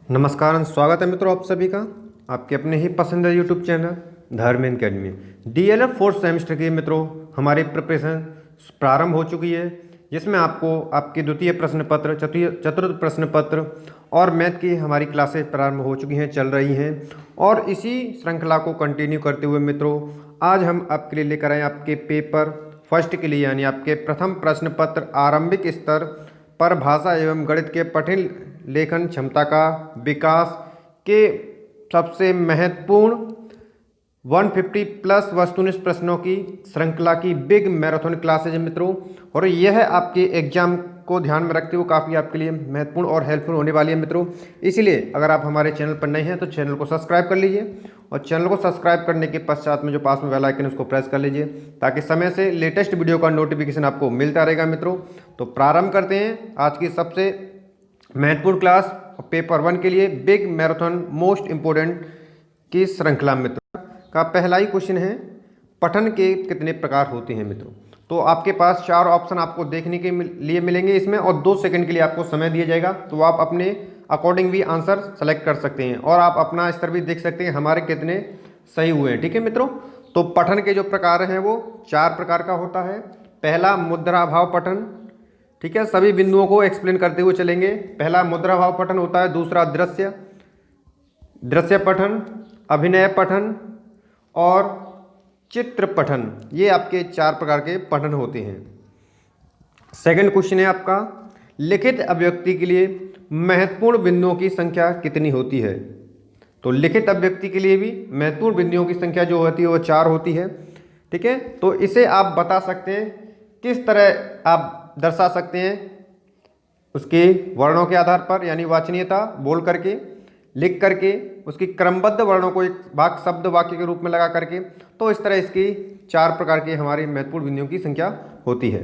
नमस्कार, स्वागत है मित्रों आप सभी का आपके अपने ही पसंदीदा YouTube channel Dharmendra academy. DElEd fourth semester की मित्रों हमारी प्रिपरेशन प्रारंभ हो चुकी है, जिसमें आपको आपके द्वितीय प्रश्न पत्र, चतुर्थ प्रश्न पत्र और मैथ की हमारी क्लासेस प्रारंभ हो चुकी हैं, चल रही हैं। और इसी श्रृंखला को कंटिन्यू करते हुए मित्रों आज हम आपके लिए लेकर आए आपके पेपर फर्स्ट के लिए, यानी आपके प्रथम प्रश्न पत्र आरंभिक स्तर पर भाषा एवं गणित के पठन लेखन क्षमता का विकास के सबसे महत्वपूर्ण 150 प्लस वस्तुनिष्ठ प्रश्नों की श्रृंखला की बिग मैराथन क्लासेज है मित्रों। और यह आपके एग्जाम को ध्यान में रखते हुए काफ़ी आपके लिए महत्वपूर्ण और हेल्पफुल होने वाली है मित्रों। इसीलिए अगर आप हमारे चैनल पर नए हैं तो चैनल को सब्सक्राइब कर लीजिए, और चैनल को सब्सक्राइब करने के पश्चात में जो पास में बेल आइकन उसको प्रेस कर लीजिए, ताकि समय से लेटेस्ट वीडियो का नोटिफिकेशन आपको मिलता रहेगा मित्रों। तो प्रारंभ करते हैं आज की सबसे महत्वपूर्ण क्लास पेपर 1 के लिए बिग मैराथन मोस्ट इम्पोर्टेंट की श्रृंखला मित्रों का पहला ही क्वेश्चन है, पठन के कितने प्रकार होते हैं मित्रों। तो आपके पास 4 ऑप्शन आपको देखने के लिए मिलेंगे इसमें, और 2 सेकंड के लिए आपको समय दिया जाएगा, तो आप अपने अकॉर्डिंग भी आंसर सेलेक्ट कर सकते हैं और आप अपना स्तर भी देख सकते हैं हमारे कितने सही हुए हैं। ठीक है मित्रों, तो पठन के जो प्रकार हैं वो 4 प्रकार का होता है। पहला मुद्रा भाव पठन, ठीक है, सभी बिंदुओं को एक्सप्लेन करते हुए चलेंगे। पहला मुद्रा भाव पठन होता है, दूसरा दृश्य पठन, अभिनय पठन और चित्र पठन। ये आपके 4 प्रकार के पठन होते हैं। सेकंड क्वेश्चन है आपका, लिखित अभिव्यक्ति के लिए महत्वपूर्ण बिंदुओं की संख्या कितनी होती है। तो लिखित अभिव्यक्ति के लिए भी महत्वपूर्ण बिंदुओं की संख्या जो होती है वो 4 होती है। ठीक है, तो इसे आप बता सकते हैं, किस तरह आप दर्शा सकते हैं, उसके वर्णों के आधार पर, यानी वाचनीयता बोल करके, लिख करके, उसकी क्रमबद्ध वर्णों को एक वाक्य शब्द वाक्य के रूप में लगा करके। तो इस तरह इसकी 4 प्रकार के हमारी महत्वपूर्ण बिंदुओं की संख्या होती है।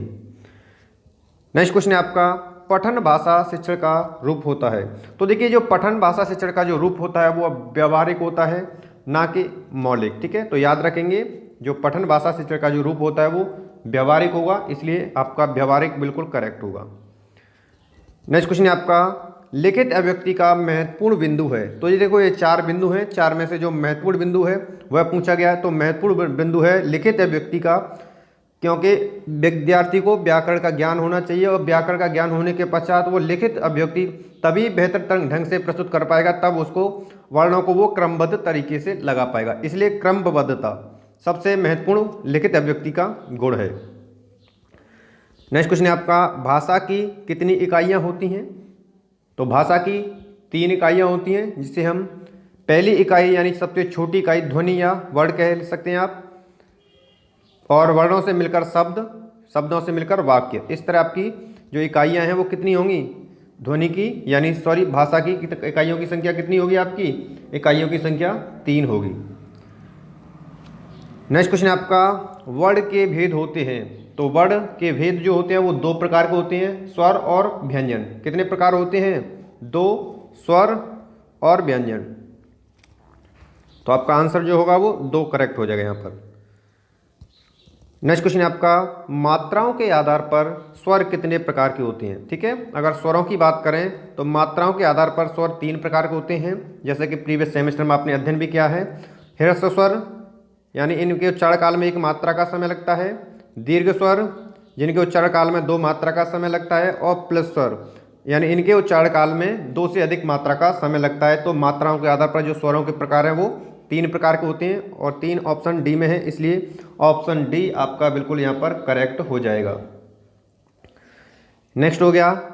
नेक्स्ट क्वेश्चन है आपका, पठन भाषा शिक्षण का रूप होता है। तो देखिए, जो पठन भाषा शिक्षण का जो रूप होता है वो व्यवहारिक होता है, ना कि मौलिक। ठीक है, तो याद रखेंगे जो पठन भाषा शिक्षण का जो रूप होता है वो व्यवहारिक होगा, इसलिए आपका व्यवहारिक बिल्कुल करेक्ट होगा। नेक्स्ट क्वेश्चन है आपका, लिखित अभिव्यक्ति का महत्वपूर्ण बिंदु है। तो ये देखो, ये 4 बिंदु हैं, 4 में से जो महत्वपूर्ण बिंदु है वह पूछा गया है। तो महत्वपूर्ण बिंदु है लिखित अभिव्यक्ति का, क्योंकि विद्यार्थी को व्याकरण का ज्ञान होना चाहिए, और व्याकरण का ज्ञान होने के पश्चात वो लिखित अभिव्यक्ति तभी बेहतर ढंग से प्रस्तुत कर पाएगा, तब उसको वर्णों को वो क्रमबद्ध तरीके से लगा पाएगा। इसलिए क्रमबद्धता सबसे महत्वपूर्ण लिखित अभिव्यक्ति का गुण है। नेक्स्ट क्वेश्चन है आपका, भाषा की कितनी इकाइयाँ होती हैं। तो भाषा की 3 इकाइयाँ होती हैं, जिसे हम पहली इकाई यानी सबसे छोटी इकाई ध्वनि या वर्ड कह सकते हैं आप, और वर्णों से मिलकर शब्द, शब्दों से मिलकर वाक्य। इस तरह आपकी जो इकाइयाँ हैं वो कितनी होंगी, ध्वनि की यानी भाषा की इकाइयों की संख्या कितनी होगी, आपकी इकाइयों की संख्या 3 होगी। नेक्स्ट क्वेश्चन है आपका, वर्ण के भेद होते हैं। तो वर्ण के भेद जो होते हैं वो 2 प्रकार के होते हैं, स्वर और व्यंजन। कितने प्रकार होते हैं, 2, स्वर और व्यंजन। तो आपका आंसर जो होगा वो 2 करेक्ट हो जाएगा यहाँ पर। नेक्स्ट क्वेश्चन है आपका, मात्राओं के आधार पर स्वर कितने प्रकार के होते हैं। ठीक है, अगर स्वरों की बात करें तो मात्राओं के आधार पर स्वर 3 प्रकार के होते हैं, जैसे कि प्रीवियस सेमेस्टर में आपने अध्ययन भी किया है। ह्रस्व स्वर, यानी इनके उच्चारण काल में 1 मात्रा का समय लगता है। दीर्घ स्वर, जिनके उच्चारण काल में 2 मात्रा का समय लगता है। और प्लस स्वर, यानी इनके उच्चारण काल में 2 से अधिक मात्रा का समय लगता है। तो मात्राओं के आधार पर जो स्वरों के प्रकार हैं वो 3 प्रकार के होते हैं, और 3 ऑप्शन डी में है, इसलिए ऑप्शन डी आपका बिल्कुल यहाँ पर करेक्ट हो जाएगा। नेक्स्ट हो गया,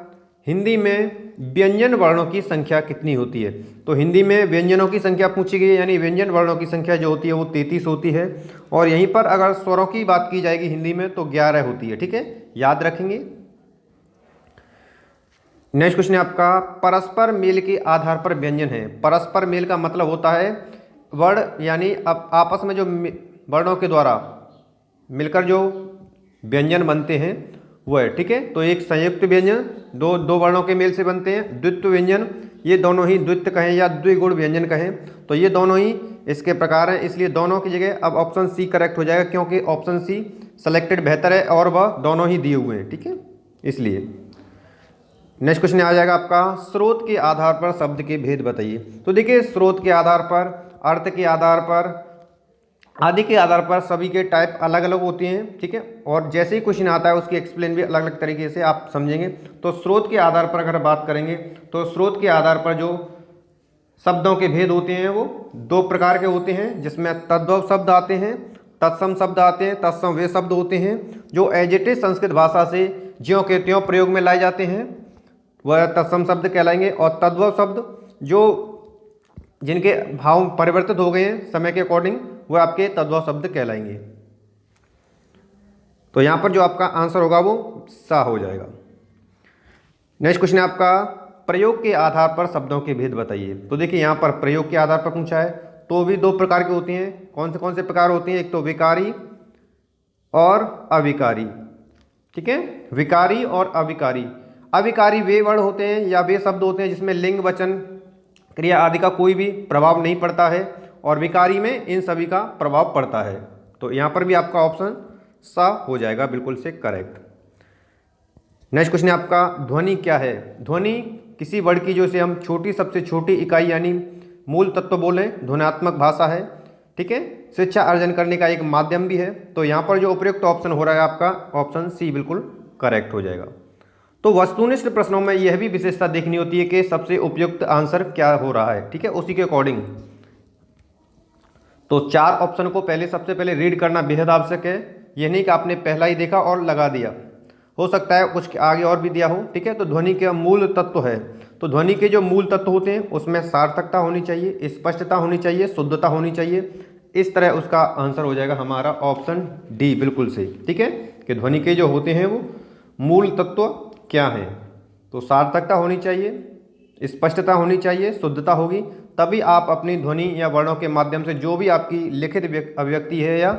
हिंदी में व्यंजन वर्णों की संख्या कितनी होती है। तो हिंदी में व्यंजनों की संख्या पूछी गई है, यानी व्यंजन वर्णों की संख्या जो होती है वो 33 होती है। और यहीं पर अगर स्वरों की बात की जाएगी हिंदी में तो 11 होती है। ठीक है, याद रखेंगे। नेक्स्ट क्वेश्चन है आपका, परस्पर मेल के आधार पर व्यंजन है। परस्पर मेल का मतलब होता है वर्ण, यानी आपस में जो वर्णों के द्वारा मिलकर जो व्यंजन बनते हैं वो है। ठीक है, तो एक संयुक्त व्यंजन दो वर्णों के मेल से बनते हैं। द्वित्व व्यंजन, ये दोनों ही द्वित्व कहें या द्विगुण व्यंजन कहें, तो ये दोनों ही इसके प्रकार हैं, इसलिए दोनों की जगह अब ऑप्शन सी करेक्ट हो जाएगा, क्योंकि ऑप्शन सी सेलेक्टेड बेहतर है और वह दोनों ही दिए हुए हैं। ठीक है, इसलिए नेक्स्ट क्वेश्चन आ जाएगा आपका, स्रोत के आधार पर शब्द के भेद बताइए। तो देखिए, स्रोत के आधार पर, अर्थ के आधार पर, आदि के आधार पर सभी के टाइप अलग अलग होते हैं, ठीक है। और जैसे ही क्वेश्चन आता है उसकी एक्सप्लेन भी अलग अलग तरीके से आप समझेंगे। तो स्रोत के आधार पर अगर बात करेंगे तो स्रोत के आधार पर जो शब्दों के भेद होते हैं वो दो प्रकार के होते हैं, जिसमें तद्भव शब्द आते हैं, तत्सम शब्द आते हैं। तत्सम वे शब्द होते हैं जो एज इट इज संस्कृत भाषा से ज्यों के त्यों प्रयोग में लाए जाते हैं, वह तत्सम शब्द कहलाएंगे। और तद्भव शब्द जो जिनके भाव परिवर्तित हो गए हैं समय के अकॉर्डिंग, वह आपके तद्भव शब्द कहलाएंगे। तो यहाँ पर जो आपका आंसर होगा वो सा हो जाएगा। नेक्स्ट क्वेश्चन है आपका, प्रयोग के आधार पर शब्दों के भेद बताइए। तो देखिए, यहाँ पर प्रयोग के आधार पर पूछा है, तो भी दो प्रकार के होते हैं। कौन से प्रकार होते हैं? एक तो विकारी और अविकारी, ठीक है। विकारी और अविकारी। अविकारी वे वर्ण होते हैं या वे शब्द होते हैं जिसमें लिंग, वचन, क्रिया आदि का कोई भी प्रभाव नहीं पड़ता है, और विकारी में इन सभी का प्रभाव पड़ता है। तो यहाँ पर भी आपका ऑप्शन सा हो जाएगा, बिल्कुल से करेक्ट। नेक्स्ट क्वेश्चन है आपका, ध्वनि क्या है? ध्वनि किसी वर्ड की जो इसे हम छोटी, सबसे छोटी इकाई यानी मूल तत्व बोलें, ध्वन्यात्मक भाषा है, ठीक है। शिक्षा अर्जन करने का एक माध्यम भी है। तो यहाँ पर जो उपयुक्त ऑप्शन हो रहा है आपका ऑप्शन सी बिल्कुल करेक्ट हो जाएगा। तो वस्तुनिष्ठ प्रश्नों में यह भी विशेषता देखनी होती है कि सबसे उपयुक्त आंसर क्या हो रहा है, ठीक है, उसी के अकॉर्डिंग। तो चार ऑप्शन को सबसे पहले रीड करना बेहद आवश्यक है। यह नहीं कि आपने पहला ही देखा और लगा दिया, हो सकता है कुछ आगे और भी दिया हो, ठीक है। तो ध्वनि के मूल तत्व है, तो ध्वनि के जो मूल तत्व होते हैं उसमें सार्थकता होनी चाहिए, स्पष्टता होनी चाहिए, शुद्धता होनी चाहिए। इस तरह उसका आंसर हो जाएगा हमारा ऑप्शन डी बिल्कुल सही, ठीक है। कि ध्वनि के जो होते हैं वो मूल तत्व क्या है? तो सार्थकता होनी चाहिए, स्पष्टता होनी चाहिए, शुद्धता होगी, तभी आप अपनी ध्वनि या वर्णों के माध्यम से जो भी आपकी लिखित अभिव्यक्ति है या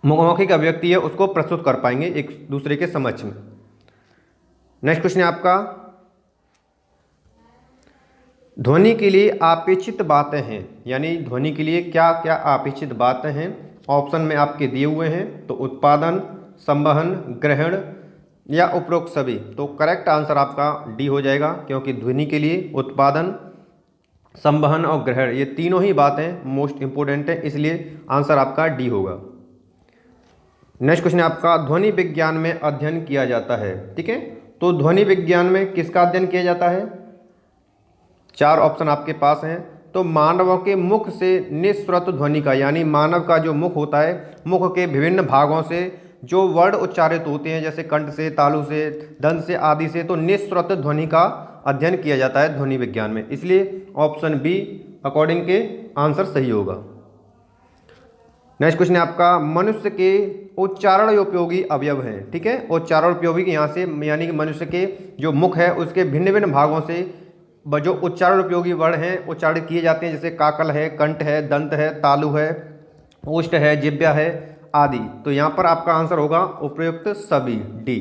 मौखिक अभिव्यक्ति है उसको प्रस्तुत कर पाएंगे एक दूसरे के समक्ष में। नेक्स्ट क्वेश्चन है आपका, ध्वनि के लिए अपेक्षित बातें हैं, यानी ध्वनि के लिए क्या क्या अपेक्षित बातें हैं? ऑप्शन में आपके दिए हुए हैं। तो उत्पादन, संवहन, ग्रहण या उपरोक्त सभी। तो करेक्ट आंसर आपका डी हो जाएगा, क्योंकि ध्वनि के लिए उत्पादन, संवहन और ग्रहण ये तीनों ही बातें मोस्ट इंपोर्टेंट है, इसलिए आंसर आपका डी होगा। नेक्स्ट क्वेश्चन है आपका, ध्वनि विज्ञान में अध्ययन किया जाता है, ठीक है। तो ध्वनि विज्ञान में किसका अध्ययन किया जाता है? चार ऑप्शन आपके पास हैं। तो मानवों के मुख से निःसृत ध्वनि का, यानी मानव का जो मुख होता है, मुख के विभिन्न भागों से जो वर्ण उच्चारित होते हैं, जैसे कंठ से, तालु से, दंत से आदि से, तो निःसृत ध्वनि का अध्ययन किया जाता है ध्वनि विज्ञान में, इसलिए ऑप्शन बी अकॉर्डिंग के आंसर सही होगा। नेक्स्ट क्वेश्चन है आपका, मनुष्य के उच्चारण उपयोगी अवयव हैं, ठीक है। उच्चारण उपयोगी यहाँ से यानी कि मनुष्य के जो मुख है उसके भिन्न भिन्न भागों से जो उच्चारण उपयोगी वर्ण हैं उच्चारित किए जाते हैं, जैसे काकल है, कंठ है, दंत है, तालु है, ओष्ठ है, जिह्वा है आदि। तो यहाँ पर आपका आंसर होगा उपयुक्त सभी, डी।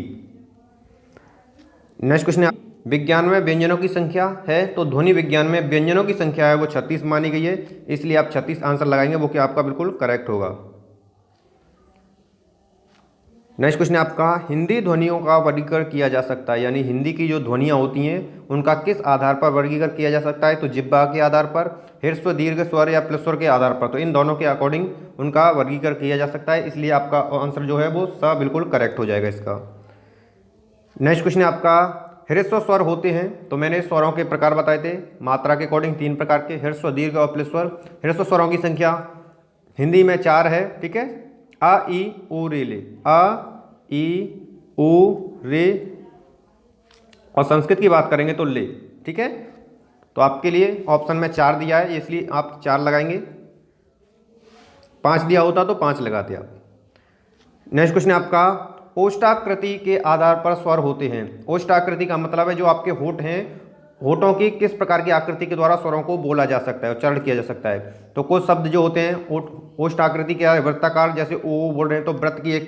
नेक्स्ट क्वेश्चन है, विज्ञान में व्यंजनों की संख्या है। तो ध्वनि विज्ञान में व्यंजनों की संख्या है वो 36 मानी गई है, इसलिए आप 36 आंसर लगाएंगे, वो कि आपका बिल्कुल करेक्ट होगा। नेक्स्ट क्वेश्चन है आपका, हिंदी ध्वनियों का वर्गीकरण किया जा सकता है, यानी हिंदी की जो ध्वनियाँ होती हैं उनका किस आधार पर वर्गीकरण किया जा सकता है? तो जिह्वा के आधार पर, ह्रस्व दीर्घ स्वर या प्लस स्वर के आधार पर। तो इन दोनों के अकॉर्डिंग उनका वर्गीकरण किया जा सकता है, इसलिए आपका आंसर जो है वो सा बिल्कुल करेक्ट हो जाएगा इसका। नेक्स्ट क्वेश्चन है आपका, ह्रस्व स्वर होते हैं, तो मैंने स्वरों के प्रकार बताए थे मात्रा के अकॉर्डिंग, 3 प्रकार के, ह्रस्व, दीर्घ और प्लस स्वर। ह्रस्व स्वरों की संख्या हिंदी में 4 है, ठीक है। आ, ई, उ, रे, ले, आ, ई, उ, रे, और संस्कृत की बात करेंगे तो ले, ठीक है। तो आपके लिए ऑप्शन में 4 दिया है, इसलिए आप 4 लगाएंगे। 5 दिया होता तो 5 लगाते आप। नेक्स्ट क्वेश्चन है आपका, ओष्ठाकृति के आधार पर स्वर होते हैं। ओष्ठाकृति का मतलब है जो आपके होठ हैं, होठों की किस प्रकार की आकृति के द्वारा स्वरों को बोला जा सकता है, उच्चारण किया जा सकता है। तो कुछ शब्द जो होते हैं ओष्ठाकृति के वृत्ताकार, जैसे ओ बोल रहे हैं तो व्रत की एक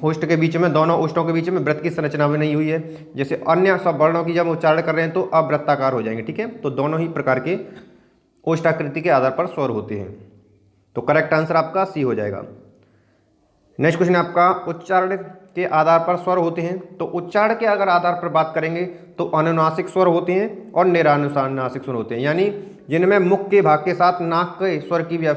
होष्ठ के बीच में, दोनों ओष्ठों के बीच में व्रत की संरचना भी नहीं हुई है। जैसे अन्य सब वर्णों की जब उच्चारण कर रहे हैं तो अवृत्ताकार हो जाएंगे, ठीक है। तो दोनों ही प्रकार के ओष्ठाकृति के आधार पर स्वर होते हैं। तो करेक्ट आंसर आपका सी हो जाएगा। नेक्स्ट क्वेश्चन है आपका, उच्चारण के आधार पर स्वर होते हैं। तो उच्चारण के अगर आधार पर बात करेंगे तो अनुनासिक स्वर होते हैं और निरानुनासिक स्वर होते हैं, यानी जिनमें मुख के भाग के साथ नाक के स्वर की भी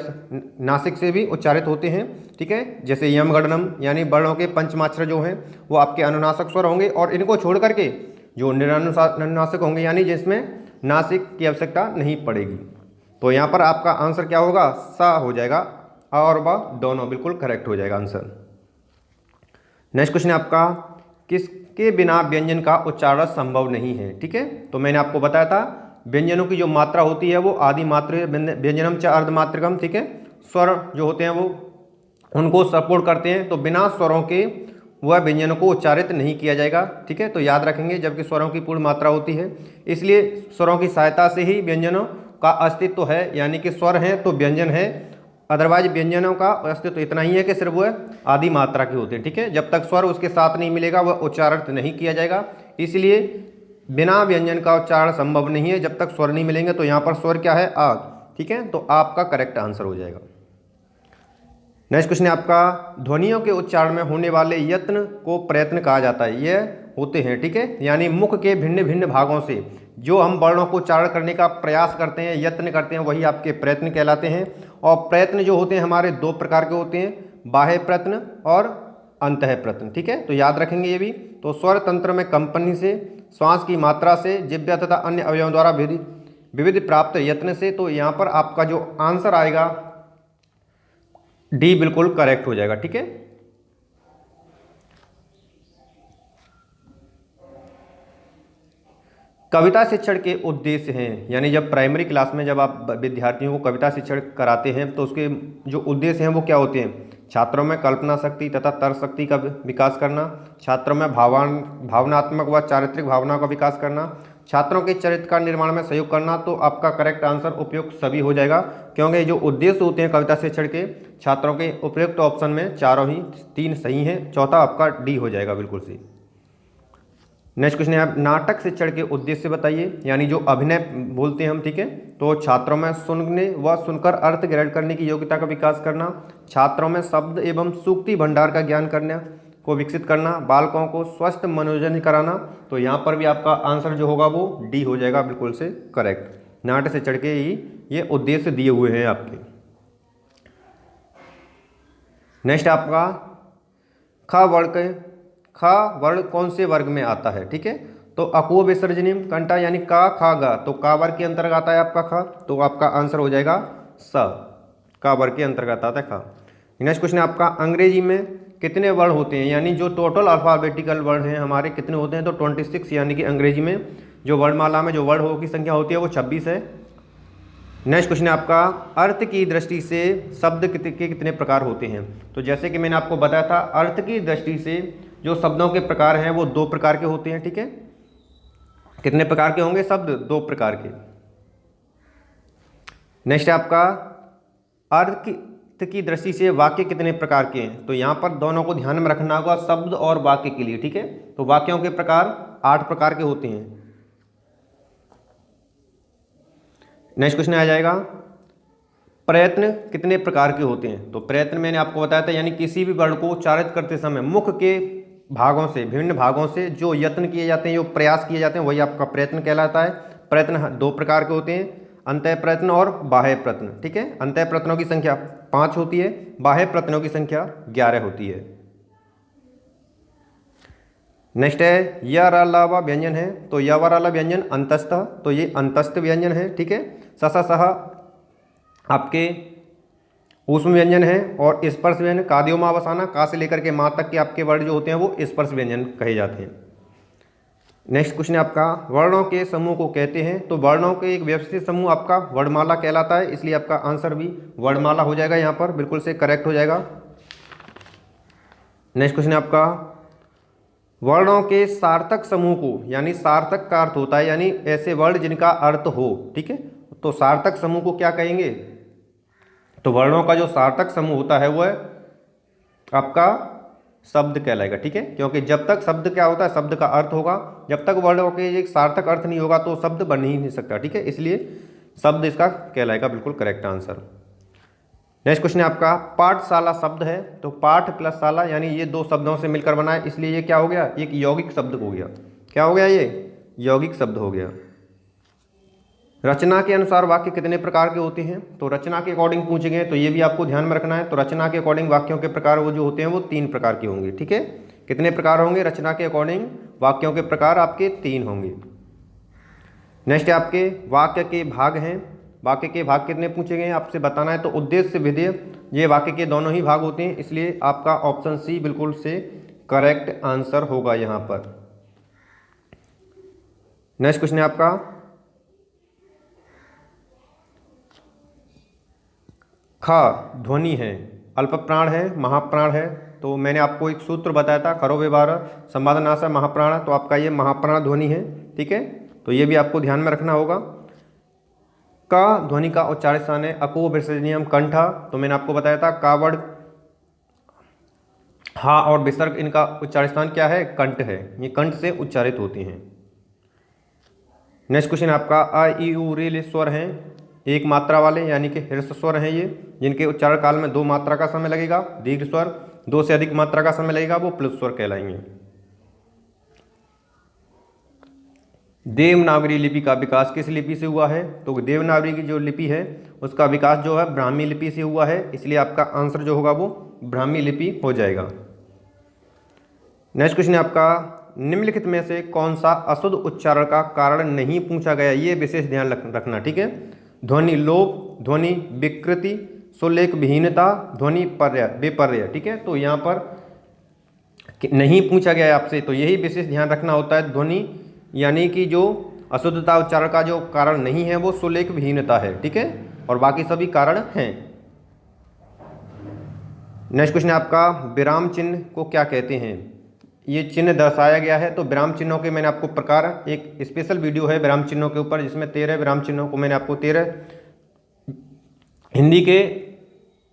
नासिक से भी उच्चारित होते हैं। ठीक है, जैसे यम गणनम, यानी वर्णों के पंचमाक्षर जो हैं वो आपके अनुनासिक स्वर होंगे, और इनको छोड़ करके जो निरानुनासिक होंगे, यानी जिसमें नासिक की आवश्यकता नहीं पड़ेगी। तो यहाँ पर आपका आंसर क्या होगा, सा हो जाएगा, और वह दोनों बिल्कुल करेक्ट हो जाएगा आंसर। नेक्स्ट क्वेश्चन है आपका, किसके बिना व्यंजन का उच्चारण संभव नहीं है। ठीक है, तो मैंने आपको बताया था व्यंजनों की जो मात्रा होती है वो आदि मात्रा व्यंजनम च अर्धमात्रकम। ठीक है, स्वर जो होते हैं वो उनको सपोर्ट करते हैं, तो बिना स्वरों के वह व्यंजनों को उच्चारित नहीं किया जाएगा। ठीक है, तो याद रखेंगे, जबकि स्वरों की पूर्ण मात्रा होती है, इसलिए स्वरों की सहायता से ही व्यंजनों का अस्तित्व है, यानी कि स्वर हैं तो व्यंजन है। अदरवाइज व्यंजनों का अस्तित्व इतना ही है कि सिर्फ वह आदि मात्रा के होते हैं। ठीक है, जब तक स्वर उसके साथ नहीं मिलेगा वह उच्चारण नहीं किया जाएगा, इसलिए बिना व्यंजन का उच्चारण संभव नहीं है जब तक स्वर नहीं मिलेंगे। तो यहाँ पर स्वर क्या है, आ। ठीक है, तो आपका करेक्ट आंसर हो जाएगा। नेक्स्ट क्वेश्चन है आपका, ध्वनियों के उच्चारण में होने वाले यत्न को प्रयत्न कहा जाता है। ये होते हैं, ठीक है, यानी मुख के भिन्न भिन्न भागों से जो हम वर्णों को उच्चारण करने का प्रयास करते हैं, यत्न करते हैं, वही आपके प्रयत्न कहलाते हैं। और प्रयत्न जो होते हैं हमारे दो प्रकार के होते हैं, बाह्य प्रयत्न और अंतः प्रयत्न। ठीक है, तो याद रखेंगे ये भी। तो स्वर तंत्र में कंपनी से, श्वास की मात्रा से, जिह्वा तथा अन्य अवयवों द्वारा विविध प्राप्त यत्न से। तो यहाँ पर आपका जो आंसर आएगा डी बिल्कुल करेक्ट हो जाएगा। ठीक है, कविता शिक्षण के उद्देश्य हैं, यानी जब प्राइमरी क्लास में जब आप विद्यार्थियों को कविता शिक्षण कराते हैं तो उसके जो उद्देश्य हैं वो क्या होते हैं, छात्रों में कल्पना शक्ति तथा तर्क शक्ति का विकास करना, छात्रों में भावनात्मक व चारित्रिक भावनाओं का विकास करना, छात्रों के चरित्र का निर्माण में सहयोग करना। तो आपका करेक्ट आंसर उपयुक्त सभी हो जाएगा, क्योंकि जो उद्देश्य होते हैं कविता शिक्षण के छात्रों के, उपयुक्त ऑप्शन में चारों ही 3 सही हैं, चौथा आपका डी हो जाएगा बिल्कुल सही। नेक्स्ट क्वेश्चन है, आप नाटक शिक्षण के उद्देश्य बताइए, यानी जो अभिनय बोलते हैं हम। ठीक है, तो छात्रों में सुनने व सुनकर अर्थ ग्रहण करने की योग्यता का विकास करना, छात्रों में शब्द एवं सूक्ति भंडार का ज्ञान करने को विकसित करना, बालकों को स्वस्थ मनोरंजन कराना। तो यहाँ पर भी आपका आंसर जो होगा वो डी हो जाएगा बिल्कुल से करेक्ट। नाटक शिक्षण के ही ये उद्देश्य दिए हुए हैं आपके। नेक्स्ट आपका, ख वर्ण कौन से वर्ग में आता है। ठीक है, तो अकुह विसर्जनीम कंटा, यानी का खा गा, तो का वर्ग के अंतर्गत आता है आपका ख, तो आपका आंसर हो जाएगा स, का वर्ग के अंतर्गत आता है ख। नेक्स्ट क्वेश्चन आपका, अंग्रेजी में कितने वर्ण होते हैं, यानी जो टोटल अल्फाबेटिकल वर्ण हैं हमारे कितने होते हैं, तो 26, यानी कि अंग्रेजी में जो वर्णमाला में जो वर्ण की संख्या होती है वो 26 है। नेक्स्ट क्वेश्चन है आपका, अर्थ की दृष्टि से शब्द के कितने प्रकार होते हैं। तो जैसे कि मैंने आपको बताया था, अर्थ की दृष्टि से जो शब्दों के प्रकार हैं वो 2 प्रकार के होते हैं। ठीक है, कितने प्रकार के होंगे शब्द, 2 प्रकार के। नेक्स्ट है आपका, अर्थ की दृष्टि से वाक्य कितने प्रकार के हैं। तो यहाँ पर दोनों को ध्यान में रखना होगा, शब्द और वाक्य के लिए। ठीक है, तो वाक्यों के प्रकार 8 प्रकार के होते हैं। नेक्स्ट क्वेश्चन आ जाएगा, प्रयत्न कितने प्रकार के होते हैं। तो प्रयत्न मैंने आपको बताया था, यानी किसी भी वर्ण को उच्चारित करते समय मुख के भागों से, विभिन्न भागों से जो यत्न किए जाते हैं, जो प्रयास किए जाते हैं, वही आपका प्रयत्न कहलाता है। प्रयत्न 2 प्रकार के होते हैं, अंतः प्रयत्न और बाह्य प्रयत्न। ठीक है, अंतः प्रयत्नों की संख्या 5 होती है, बाह्य प्रयत्नों की संख्या 11 होती है। नेक्स्ट है, य र ल व व्यंजन है, तो य व र ल व्यंजन अंतस्थ, तो ये अंतस्थ व्यंजन है। ठीक है, स स सह आपके ऊष्म व्यंजन है, और स्पर्श व्यंजन कादियो माँ बसाना, का से लेकर के माँ तक के आपके वर्ड जो होते हैं वो स्पर्श व्यंजन कहे जाते हैं। नेक्स्ट क्वेश्चन है आपका, वर्णों के समूह को कहते हैं। तो वर्णों के एक व्यवस्थित समूह आपका वर्णमाला कहलाता है, इसलिए आपका आंसर भी वर्णमाला हो जाएगा, यहाँ पर बिल्कुल से करेक्ट हो जाएगा। नेक्स्ट क्वेश्चन है आपका, वर्णों के सार्थक समूह को, यानी सार्थक का अर्थ होता है यानी ऐसे वर्ण जिनका अर्थ हो। ठीक है, तो सार्थक समूह को क्या कहेंगे, तो वर्णों का जो सार्थक समूह होता है वह आपका शब्द कहलाएगा। ठीक है, क्योंकि जब तक शब्द क्या होता है, शब्द का अर्थ होगा, जब तक वर्णों के एक सार्थक अर्थ नहीं होगा तो शब्द बन ही नहीं सकता। ठीक है, इसलिए शब्द इसका कहलाएगा बिल्कुल करेक्ट आंसर। नेक्स्ट क्वेश्चन है आपका, पाठशाला शब्द है तो पाठ प्लस शाला यानी ये दो शब्दों से मिलकर बना है, इसलिए ये क्या हो गया, एक यौगिक शब्द हो गया। क्या हो गया, ये यौगिक शब्द हो गया। रचना के अनुसार वाक्य कितने प्रकार के होते हैं, तो रचना के अकॉर्डिंग पूछे गए तो ये भी आपको ध्यान में रखना है। तो रचना के अकॉर्डिंग वाक्यों के प्रकार वो जो होते हैं वो 3 प्रकार के होंगे। ठीक है, कितने प्रकार होंगे, रचना के अकॉर्डिंग वाक्यों के प्रकार आपके 3 होंगे। नेक्स्ट है आपके वाक्य के भाग हैं। वाक्य के भाग कितने पूछे गए हैं आपसे बताना है। तो उद्देश्य विधेय ये वाक्य के दोनों ही भाग होते हैं, इसलिए आपका ऑप्शन सी बिल्कुल से करेक्ट आंसर होगा यहाँ पर। नेक्स्ट क्वेश्चन है आपका, ख ध्वनि है, अल्प प्राण है, महाप्राण है। तो मैंने आपको एक सूत्र बताया था, खरो व्यवहार संवादनाश महाप्राण, तो आपका ये महाप्राण ध्वनि है। ठीक है, तो ये भी आपको ध्यान में रखना होगा। का ध्वनि का उच्चारित स्थान है अको विसर्जनीयम कंठा, तो मैंने आपको बताया था कावड़ हा और विसर्ग इनका उच्चारित स्थान क्या है, कंठ है, ये कंठ से उच्चारित होती हैं। नेक्स्ट क्वेश्चन आपका, अ ई उ रे स्वर हैं, एक मात्रा वाले यानी कि हृस्व स्वर हैं ये, जिनके उच्चारण काल में 2 मात्रा का समय लगेगा। दीर्घ स्वर 2 से अधिक मात्रा का समय लगेगा, वो प्लुत स्वर कहलाएंगे। देवनागरी लिपि का विकास किस लिपि से हुआ है, तो देवनागरी की जो लिपि है उसका विकास जो है ब्राह्मी लिपि से हुआ है, इसलिए आपका आंसर जो होगा वो ब्राह्मी लिपि हो जाएगा। नेक्स्ट क्वेश्चन है आपका, निम्नलिखित में से कौन सा अशुद्ध उच्चारण का कारण नहीं पूछा गया, ये विशेष ध्यान रखना। ठीक है, ध्वनि लोप, ध्वनि विकृति, सुलेख विहीनता, ध्वनि विपर्य। ठीक है, तो यहाँ पर नहीं पूछा गया है आपसे, तो यही विशेष ध्यान रखना होता है। ध्वनि यानी कि जो अशुद्धता उच्चारण का जो कारण नहीं है वो सुलेख विहीनता है। ठीक है, और बाकी सभी कारण हैं। नेक्स्ट क्वेश्चन है आपका, विराम चिन्ह को क्या कहते हैं, ये चिन्ह दर्शाया गया है। तो विराम चिन्हों के मैंने आपको प्रकार, एक स्पेशल वीडियो है विराम चिन्हों के ऊपर, जिसमें 13 विराम चिन्हों को मैंने आपको 13 हिंदी के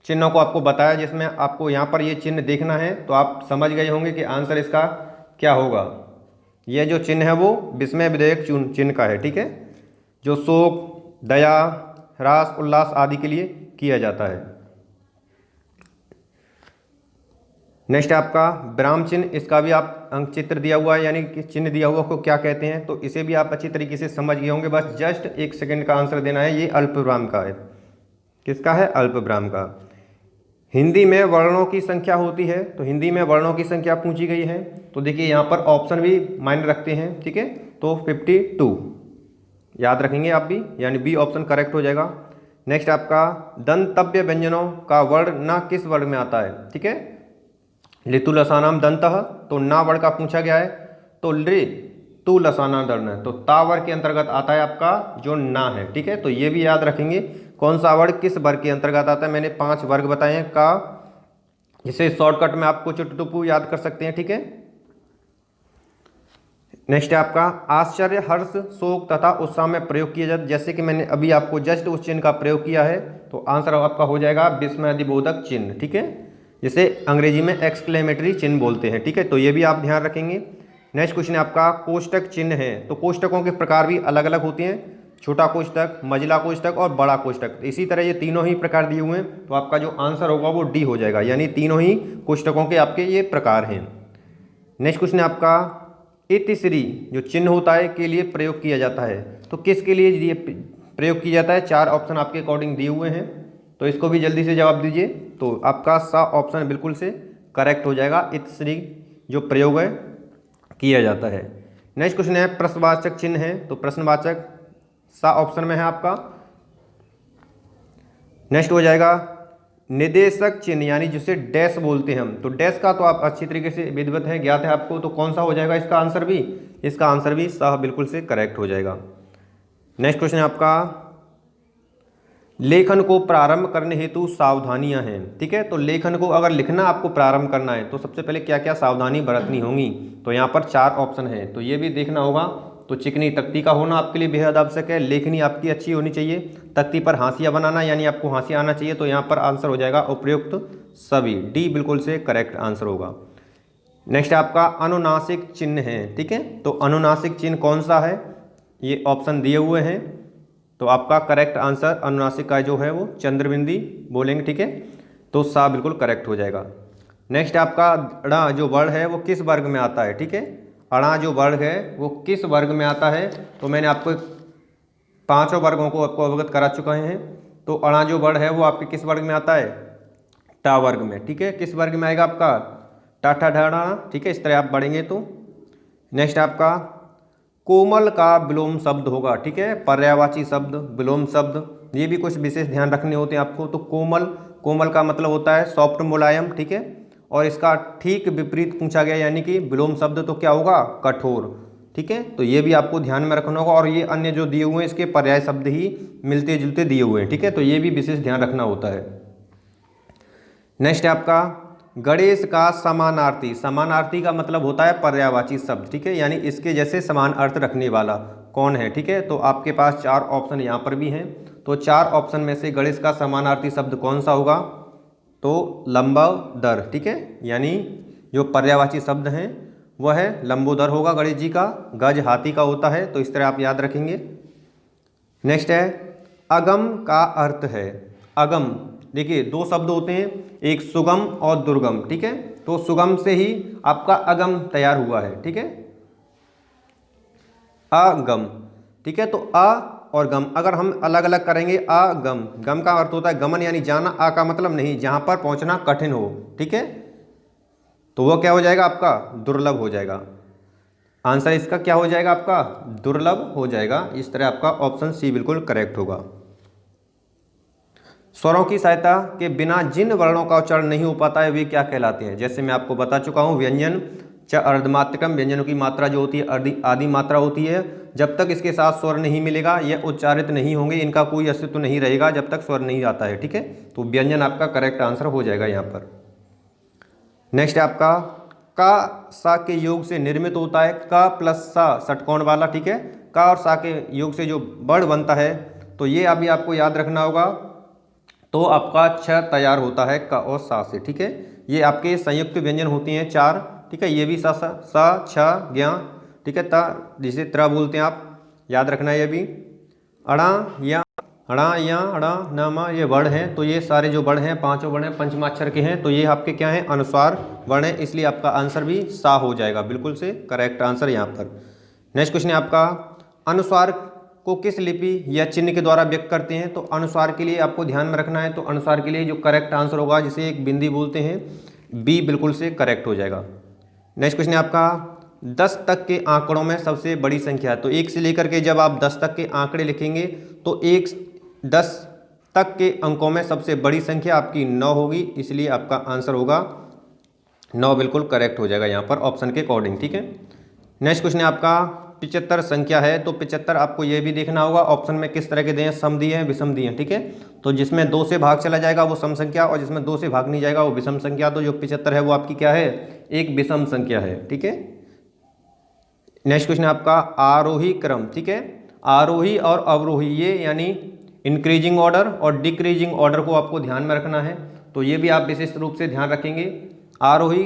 चिन्हों को आपको बताया, जिसमें आपको यहाँ पर ये चिन्ह देखना है। तो आप समझ गए होंगे कि आंसर इसका क्या होगा। यह जो चिन्ह है वो विस्मय विधेयक चिन्ह का है। ठीक है, जो शोक, दया, ह्रास, उल्लास आदि के लिए किया जाता है। नेक्स्ट है आपका विराम चिन्ह, इसका भी आप अंक चित्र दिया हुआ है, यानी कि चिन्ह दिया हुआ को क्या कहते हैं, तो इसे भी आप अच्छी तरीके से समझ गए होंगे। बस जस्ट 1 सेकंड का आंसर देना है। ये अल्प विराम का है। किसका है, अल्प विराम का। हिंदी में वर्णों की संख्या होती है, तो हिंदी में वर्णों की संख्या पूछी गई है। तो देखिए यहाँ पर ऑप्शन भी मायने रखते हैं। ठीक है, तो 52 याद रखेंगे आप भी, यानी बी ऑप्शन करेक्ट हो जाएगा। नेक्स्ट आपका, दंतव्य व्यंजनों का वर्ण ना किस वर्ग में आता है। ठीक है, लितु लसानाम दंतः, तो ना वर्ग का पूछा गया है। तो लृ तु लसाना दर्ण, तो ता वर्ग के अंतर्गत आता है आपका जो ना है। ठीक है, तो ये भी याद रखेंगे कौन सा वर्ग किस वर्ग के अंतर्गत आता है। मैंने 5 वर्ग बताए हैं का, जिसे शॉर्टकट में आपको चुटुटुपु याद कर सकते हैं। ठीक है, नेक्स्ट है आपका, आश्चर्य, हर्ष, शोक तथा उत्साह में प्रयोग किया जाता है। जैसे कि मैंने अभी आपको जस्ट उस चिन्ह का प्रयोग किया है, तो आंसर आपका हो जाएगा विस्मयादिबोधक चिन्ह। ठीक है, जिसे अंग्रेजी में एक्सक्लेमेटरी चिन्ह बोलते हैं। ठीक है, तो ये भी आप ध्यान रखेंगे। नेक्स्ट क्वेश्चन है आपका, कोष्टक चिन्ह है, तो कोष्टकों के प्रकार भी अलग अलग होते हैं, छोटा कोष्टक, मझला कोष्टक और बड़ा कोष्टक। इसी तरह ये तीनों ही प्रकार दिए हुए हैं, तो आपका जो आंसर होगा वो डी हो जाएगा, यानी तीनों ही कोष्टकों के आपके ये प्रकार हैं। नेक्स्ट क्वेश्चन है आपका, इतिश्री जो चिन्ह होता है के लिए प्रयोग किया जाता है, तो किसके लिए प्रयोग किया जाता है। 4 ऑप्शन आपके अकॉर्डिंग दिए हुए हैं, तो इसको भी जल्दी से जवाब दीजिए। तो आपका सा ऑप्शन बिल्कुल से करेक्ट हो जाएगा, इतिश्री जो प्रयोग है किया जाता है। नेक्स्ट क्वेश्चन है, प्रश्नवाचक चिन्ह है, तो प्रश्नवाचक सा ऑप्शन में है आपका। नेक्स्ट हो जाएगा निदेशक चिन्ह, यानी जिसे डैश बोलते हैं हम, तो डैश का तो आप अच्छी तरीके से विधिवत है, ज्ञात है आपको, तो कौन सा हो जाएगा इसका आंसर भी, इसका आंसर भी सा बिल्कुल से करेक्ट हो जाएगा। नेक्स्ट क्वेश्चन है आपका, लेखन को प्रारंभ करने हेतु सावधानियां हैं। ठीक है, तो लेखन को अगर लिखना आपको प्रारंभ करना है तो सबसे पहले क्या क्या सावधानी बरतनी होंगी, तो यहाँ पर 4 ऑप्शन है, तो ये भी देखना होगा। तो चिकनी तख्ती का होना आपके लिए बेहद आवश्यक है, लेखनी आपकी अच्छी होनी चाहिए, तख्ती पर हाशिया बनाना यानी आपको हाशिया आना चाहिए, तो यहाँ पर आंसर हो जाएगा उपयुक्त सभी, डी बिल्कुल से करेक्ट आंसर होगा। नेक्स्ट आपका अनुनासिक चिन्ह है। ठीक है, तो अनुनासिक चिन्ह कौन सा है, ये ऑप्शन दिए हुए हैं। तो आपका करेक्ट आंसर अनुनासिक का जो है वो चंद्रबिंदी बोलेंगे, ठीक है। तो सा बिल्कुल करेक्ट हो जाएगा। नेक्स्ट आपका अड़ा जो वर्ड है वो किस वर्ग में आता है, ठीक है। अड़ा जो वर्ग है वो किस वर्ग में आता है, तो मैंने आपको पांचों वर्गों को आपको अवगत करा चुका है। तो अड़ा जो वर्ड है वो आपके किस वर्ग में आता है, टा वर्ग में, ठीक है। किस वर्ग में आएगा आपका, टा ठा ढा ड़ा, ठीक है। इस तरह आप बढ़ेंगे तो नेक्स्ट आपका कोमल का विलोम शब्द होगा, ठीक है। पर्यायवाची शब्द, विलोम शब्द, ये भी कुछ विशेष ध्यान रखने होते हैं आपको। तो कोमल, कोमल का मतलब होता है सॉफ्ट, मुलायम, ठीक है। और इसका ठीक विपरीत पूछा गया, यानी कि विलोम शब्द तो क्या होगा, कठोर, ठीक है। तो ये भी आपको ध्यान में रखना होगा। और ये अन्य जो दिए हुए हैं इसके पर्याय शब्द ही मिलते जुलते दिए हुए हैं, ठीक है। तो ये भी विशेष ध्यान रखना होता है। नेक्स्ट है आपका गणेश का समानार्थी। समानार्थी का मतलब होता है पर्यायवाची शब्द, ठीक है, यानी इसके जैसे समान अर्थ रखने वाला कौन है, ठीक है। तो आपके पास चार ऑप्शन यहाँ पर भी हैं। तो चार ऑप्शन में से गणेश का समानार्थी शब्द कौन सा होगा, तो लंबोदर, ठीक है। यानी जो पर्यायवाची शब्द हैं वह है लंबोदर होगा गणेश जी का। गज हाथी का होता है, तो इस तरह आप याद रखेंगे। नेक्स्ट है अगम का अर्थ है। अगम, देखिए दो शब्द होते हैं, एक सुगम और दुर्गम, ठीक है। तो सुगम से ही आपका अगम तैयार हुआ है, ठीक है, अगम, ठीक है। तो अ और गम अगर हम अलग अलग करेंगे, अगम, गम का अर्थ होता है गमन यानी जाना, आ का मतलब नहीं, जहां पर पहुंचना कठिन हो, ठीक है। तो वो क्या हो जाएगा आपका, दुर्लभ हो जाएगा। आंसर इसका क्या हो जाएगा आपका, दुर्लभ हो जाएगा। इस तरह आपका ऑप्शन सी बिल्कुल करेक्ट होगा। स्वरों की सहायता के बिना जिन वर्णों का उच्चारण नहीं हो पाता है वे क्या कहलाते हैं। जैसे मैं आपको बता चुका हूँ, व्यंजन च अर्धमात्रकम, व्यंजनों की मात्रा जो होती है आदि मात्रा होती है। जब तक इसके साथ स्वर नहीं मिलेगा यह उच्चारित नहीं होंगे, इनका कोई अस्तित्व नहीं रहेगा जब तक स्वर नहीं आता है, ठीक है। तो व्यंजन आपका करेक्ट आंसर हो जाएगा यहाँ पर। नेक्स्ट है आपका का सा के योग से निर्मित होता है, का प्लस सा षटकोण वाला, ठीक है। का और सा के योग से जो वर्ण बनता है, तो ये अभी आपको याद रखना होगा। तो आपका छ तैयार होता है क और सा से, ठीक है। ये आपके संयुक्त व्यंजन होती हैं चार, ठीक है। ये भी सा सा सा छ ज्ञा, ठीक है, ता जिसे त्र बोलते हैं आप, याद रखना है। ये भी अड़ा या अड़ा या अड़ा नामा ये वर्ण हैं। तो ये सारे जो वर्ण हैं पांचों वर्ण हैं पंचमाक्षर के हैं। तो ये आपके क्या हैं, अनुस्वार वर्ण है, इसलिए आपका आंसर भी सा हो जाएगा, बिल्कुल से करेक्ट आंसर यहाँ पर। नेक्स्ट क्वेश्चन है आपका अनुस्वार को किस लिपि या चिन्ह के द्वारा व्यक्त करते हैं। तो अनुस्वार के लिए आपको ध्यान में रखना है। तो अनुस्वार के लिए जो करेक्ट आंसर होगा, जिसे एक बिंदी बोलते हैं, बी बिल्कुल से करेक्ट हो जाएगा। नेक्स्ट क्वेश्चन है आपका 10 तक के आंकड़ों में सबसे बड़ी संख्या है। तो 1 से लेकर के जब आप 10 तक के आंकड़े लिखेंगे तो 10 तक के अंकों में सबसे बड़ी संख्या आपकी 9 होगी, इसलिए आपका आंसर होगा 9 बिल्कुल करेक्ट हो जाएगा यहाँ पर ऑप्शन के अकॉर्डिंग, ठीक है। नेक्स्ट क्वेश्चन है आपका 75 संख्या है। तो 75 आपको ये भी देखना होगा ऑप्शन में किस तरह के दिए हैं, सम दिए हैं, विषम दिए हैं, ठीक है। तो जिसमें 2 से भाग चला जाएगा वो सम संख्या, और जिसमें 2 से भाग नहीं जाएगा वो विषम संख्या। तो जो 75 है वो आपकी क्या है, एक विषम संख्या है, ठीक है। नेक्स्ट क्वेश्चन है आपका आरोही क्रम, ठीक है। आरोही और अवरोही ये यानी इंक्रीजिंग ऑर्डर और डिक्रीजिंग ऑर्डर को आपको ध्यान में रखना है। तो ये भी आप विशेष रूप से ध्यान रखेंगे। आरोही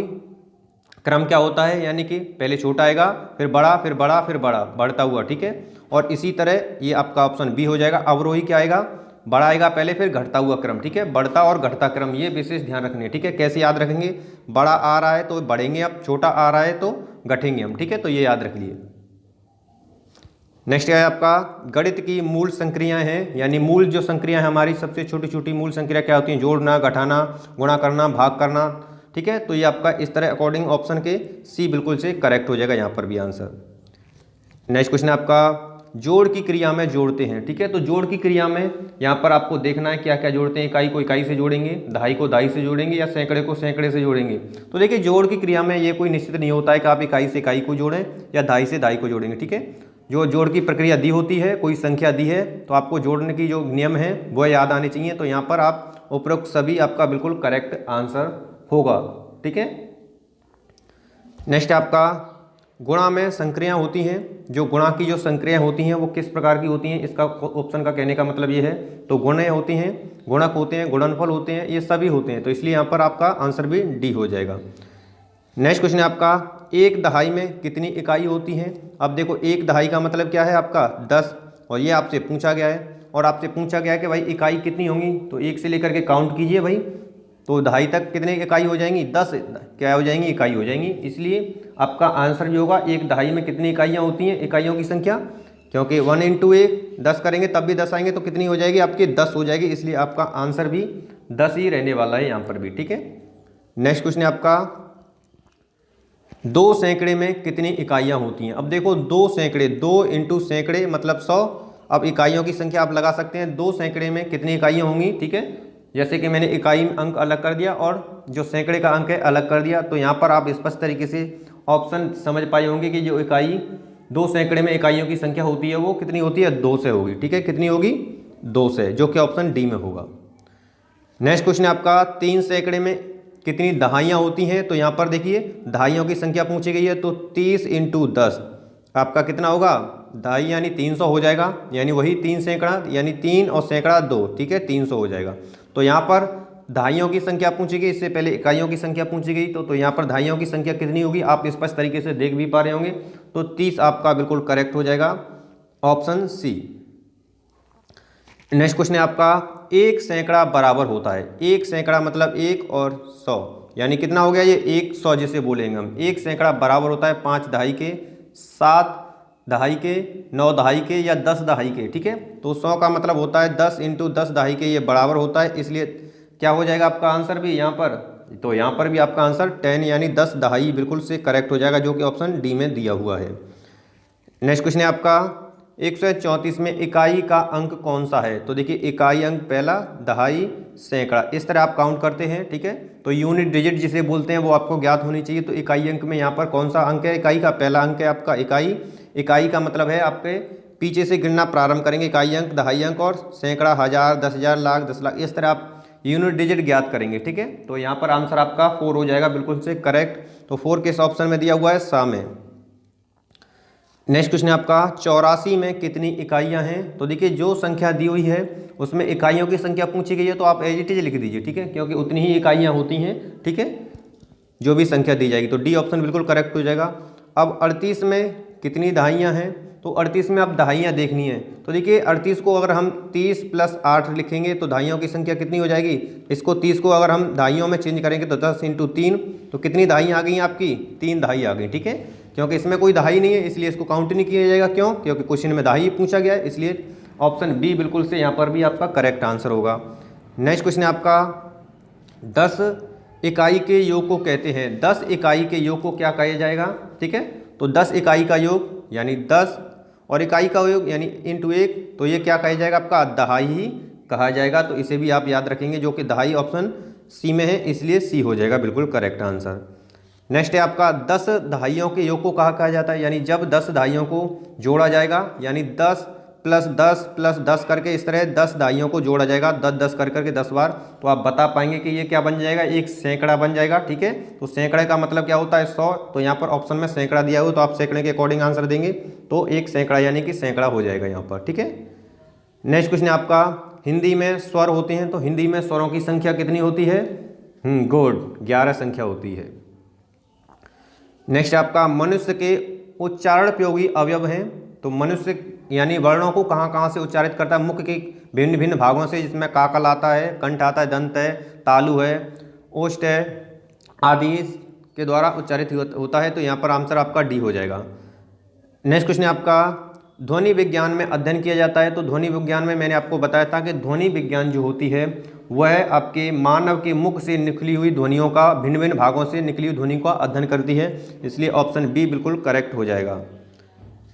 क्रम क्या होता है, यानी कि पहले छोटा आएगा फिर बड़ा फिर बड़ा फिर बड़ा, बढ़ता हुआ, ठीक है। और इसी तरह ये आपका ऑप्शन बी हो जाएगा। अवरोही क्या आएगा, बड़ा आएगा पहले फिर घटता हुआ क्रम, ठीक है। बढ़ता और घटता क्रम ये विशेष ध्यान रखने, ठीक है। कैसे याद रखेंगे, बड़ा आ रहा है तो बढ़ेंगे, अब छोटा आ रहा है तो घटेंगे हम, ठीक है। तो ये याद रख लिए। नेक्स्ट है आपका गणित की मूल संक्रियाएं हैं, यानी मूल जो संक्रियाएं हमारी सबसे छोटी छोटी मूल संक्रिया क्या होती हैं, जोड़ना, घटाना, गुणा करना, भाग करना, ठीक है। तो ये आपका इस तरह अकॉर्डिंग ऑप्शन के सी बिल्कुल से करेक्ट हो जाएगा यहाँ पर भी आंसर। नेक्स्ट क्वेश्चन आपका जोड़ की क्रिया में जोड़ते हैं, ठीक है। तो जोड़ की क्रिया में यहाँ पर आपको देखना है क्या क्या जोड़ते हैं। इकाई को इकाई से जोड़ेंगे, दहाई को दहाई से जोड़ेंगे, या सैकड़े को सैकड़े से जोड़ेंगे। तो देखिए जोड़ की क्रिया में ये कोई निश्चित नहीं होता है कि आप इकाई से इकाई को जोड़ें या दहाई से दहाई को जोड़ेंगे, ठीक है। जो जोड़ की प्रक्रिया दी होती है, कोई संख्या दी है तो आपको जोड़ने की जो नियम है वो याद आने चाहिए। तो यहाँ पर आप उपरोक्त सभी आपका बिल्कुल करेक्ट आंसर होगा, ठीक है। नेक्स्ट आपका गुणा में संक्रियाएं होती हैं। जो गुणा की जो संक्रियाएं होती हैं वो किस प्रकार की होती हैं, इसका ऑप्शन का कहने का मतलब ये है। तो गुणे होती हैं, गुणक होते हैं, गुणनफल होते हैं, ये सभी होते हैं। तो इसलिए यहाँ पर आपका आंसर भी डी हो जाएगा। नेक्स्ट क्वेश्चन है आपका एक दहाई में कितनी इकाई होती हैं। अब देखो एक दहाई का मतलब क्या है आपका 10, और ये आपसे पूछा गया है। और आपसे पूछा गया है कि भाई इकाई कितनी होंगी, तो 1 से लेकर के काउंट कीजिए भाई, तो दहाई तक कितने इकाई हो जाएंगी, 10 क्या हो जाएंगी, इकाई हो जाएंगी। इसलिए आपका आंसर जो होगा, एक दहाई में कितनी इकाइयाँ होती हैं, इकाइयों की संख्या, क्योंकि 1 × 1 10 करेंगे तब भी 10 आएंगे, तो कितनी हो जाएगी आपकी, 10 हो जाएगी। इसलिए आपका आंसर भी 10 ही रहने वाला है यहाँ पर भी, ठीक है। नेक्स्ट क्वेश्चन है आपका, 2 सैकड़े में कितनी इकाइयाँ होती हैं। अब देखो 2 सैकड़े, 2 × सैकड़े मतलब 100। अब इकाइयों की संख्या आप लगा सकते हैं, 2 सैकड़े में कितनी इकाइयाँ होंगी, ठीक है। जैसे कि मैंने इकाई अंक अलग कर दिया और जो सैकड़े का अंक है अलग कर दिया, तो यहाँ पर आप स्पष्ट तरीके से ऑप्शन समझ पाए होंगे कि जो इकाई 2 सैकड़े में इकाइयों की संख्या होती है वो कितनी होती है, 2 से होगी, ठीक है। कितनी होगी, 2 से, जो कि ऑप्शन डी में होगा। नेक्स्ट क्वेश्चन है आपका, 3 सैकड़े में कितनी दहाइयाँ होती हैं। तो यहाँ पर देखिए दहाइयों की संख्या पूछी गई है, तो 30 × 10 आपका कितना होगा, दहाई यानी 300 हो जाएगा, यानी वही 3 सैकड़ा यानी 3 और सैकड़ा 2, ठीक है, 300 हो जाएगा। तो यहाँ पर दहाइयों की संख्या पूछी गई, इससे पहले इकाइयों की संख्या पूछी गई, तो यहाँ पर दहाइयों की संख्या कितनी होगी आप स्पष्ट तरीके से देख भी पा रहे होंगे। तो 30 आपका बिल्कुल करेक्ट हो जाएगा, ऑप्शन सी। नेक्स्ट क्वेश्चन है आपका, 1 सैकड़ा बराबर होता है। 1 सैकड़ा मतलब 1 और 100, यानी कितना हो गया ये 100 जिसे बोलेंगे हम। 1 सैकड़ा बराबर होता है 5 दहाई के, 7 दहाई के, 9 दहाई के या 10 दहाई के, ठीक है। तो 100 का मतलब होता है 10 × 10 दहाई के, ये बराबर होता है। इसलिए क्या हो जाएगा आपका आंसर भी यहाँ पर, तो यहाँ पर भी आपका आंसर 10 यानी 10 दहाई बिल्कुल से करेक्ट हो जाएगा, जो कि ऑप्शन डी में दिया हुआ है। नेक्स्ट क्वेश्चन है आपका, 134 में इकाई का अंक कौन सा है। तो देखिए इकाई अंक पहला, दहाई, सैकड़ा, इस तरह आप काउंट करते हैं, ठीक है। तो यूनिट डिजिट जिसे बोलते हैं वो आपको ज्ञात होनी चाहिए। तो इकाई अंक में यहाँ पर कौन सा अंक है, इकाई का पहला अंक है आपका इकाई। इकाई का मतलब है आपके पीछे से गिनना प्रारंभ करेंगे, इकाई अंक, दहाई अंक और सैकड़ा, हज़ार, 10,000, लाख, 10 लाख, इस तरह आप यूनिट डिजिट ज्ञात करेंगे, ठीक है। तो यहाँ पर आंसर आपका 4 हो जाएगा बिल्कुल से करेक्ट। तो 4 किस ऑप्शन में दिया हुआ है, सा में। नेक्स्ट क्वेश्चन है आपका, 84 में कितनी इकाइयां हैं। तो देखिए जो संख्या दी हुई है उसमें इकाइयों की संख्या पूछी गई है, तो आप एज इट इज लिख दीजिए, ठीक है, क्योंकि उतनी ही इकाइयां होती हैं, ठीक है, जो भी संख्या दी जाएगी। तो डी ऑप्शन बिल्कुल करेक्ट हो जाएगा। अब 38 में कितनी दहाइयां हैं। तो 38 में आप दहाइयां देखनी है। तो देखिए 38 को अगर हम 30 + 8 लिखेंगे तो दहाइयों की संख्या कितनी हो जाएगी। इसको 30 को अगर हम दहाइयों में चेंज करेंगे तो 10 × 3, तो कितनी दहाइयाँ आ गई हैं आपकी, 3 दहाई आ गई, ठीक है। क्योंकि इसमें कोई दहाई नहीं है इसलिए इसको काउंट नहीं किया जाएगा। क्यों, क्योंकि क्वेश्चन में दहाई पूछा गया है, इसलिए ऑप्शन बी बिल्कुल से यहाँ पर भी आपका करेक्ट आंसर होगा। नेक्स्ट क्वेश्चन है आपका, 10 इकाई के योग को कहते हैं। 10 इकाई के योग को क्या कहा जाएगा, ठीक है। तो 10 इकाई का योग यानी 10 और इकाई का योग यानी × 1, तो ये क्या कहा जाएगा आपका, दहाई ही कहा जाएगा। तो इसे भी आप याद रखेंगे, जो कि दहाई ऑप्शन सी में है, इसलिए सी हो जाएगा बिल्कुल करेक्ट आंसर। नेक्स्ट है आपका, 10 दहाइयों के योग को कहा जाता है। यानी जब 10 दहाइयों को जोड़ा जाएगा, यानी 10 + 10 + 10 करके इस तरह 10 दहाइयों को जोड़ा जाएगा, 10 कर करके 10 बार, तो आप बता पाएंगे कि ये क्या बन जाएगा, एक सैकड़ा बन जाएगा, ठीक है। तो सैकड़े का मतलब क्या होता है, 100। तो यहाँ पर ऑप्शन में सैकड़ा दिया हुआ, तो आप सैकड़े के अकॉर्डिंग आंसर देंगे, तो एक सैकड़ा यानी कि सैकड़ा हो जाएगा यहाँ पर, ठीक है। नेक्स्ट क्वेश्चन है आपका, हिंदी में स्वर होते हैं। तो हिंदी में स्वरों की संख्या कितनी होती है, गुड, 11 संख्या होती है। नेक्स्ट आपका, मनुष्य के उच्चारणोपयोगी अवयव हैं। तो मनुष्य यानी वर्णों को कहाँ कहाँ से उच्चारित करता है, मुख्य के भिन्न भिन्न भागों से, जिसमें काकल आता है, कंठ आता है, दंत है, तालु है, ओष्ठ है, आदि के द्वारा उच्चारित होता है। तो यहाँ पर आंसर आपका डी हो जाएगा। नेक्स्ट क्वेश्चन है आपका, ध्वनि विज्ञान में अध्ययन किया जाता है। तो ध्वनि विज्ञान में मैंने आपको बताया था कि ध्वनि विज्ञान जो होती है वह आपके मानव के मुख से निकली हुई ध्वनियों का, भिन्न भिन्न भागों से निकली हुई ध्वनि का अध्ययन करती है, इसलिए ऑप्शन बी बिल्कुल करेक्ट हो जाएगा।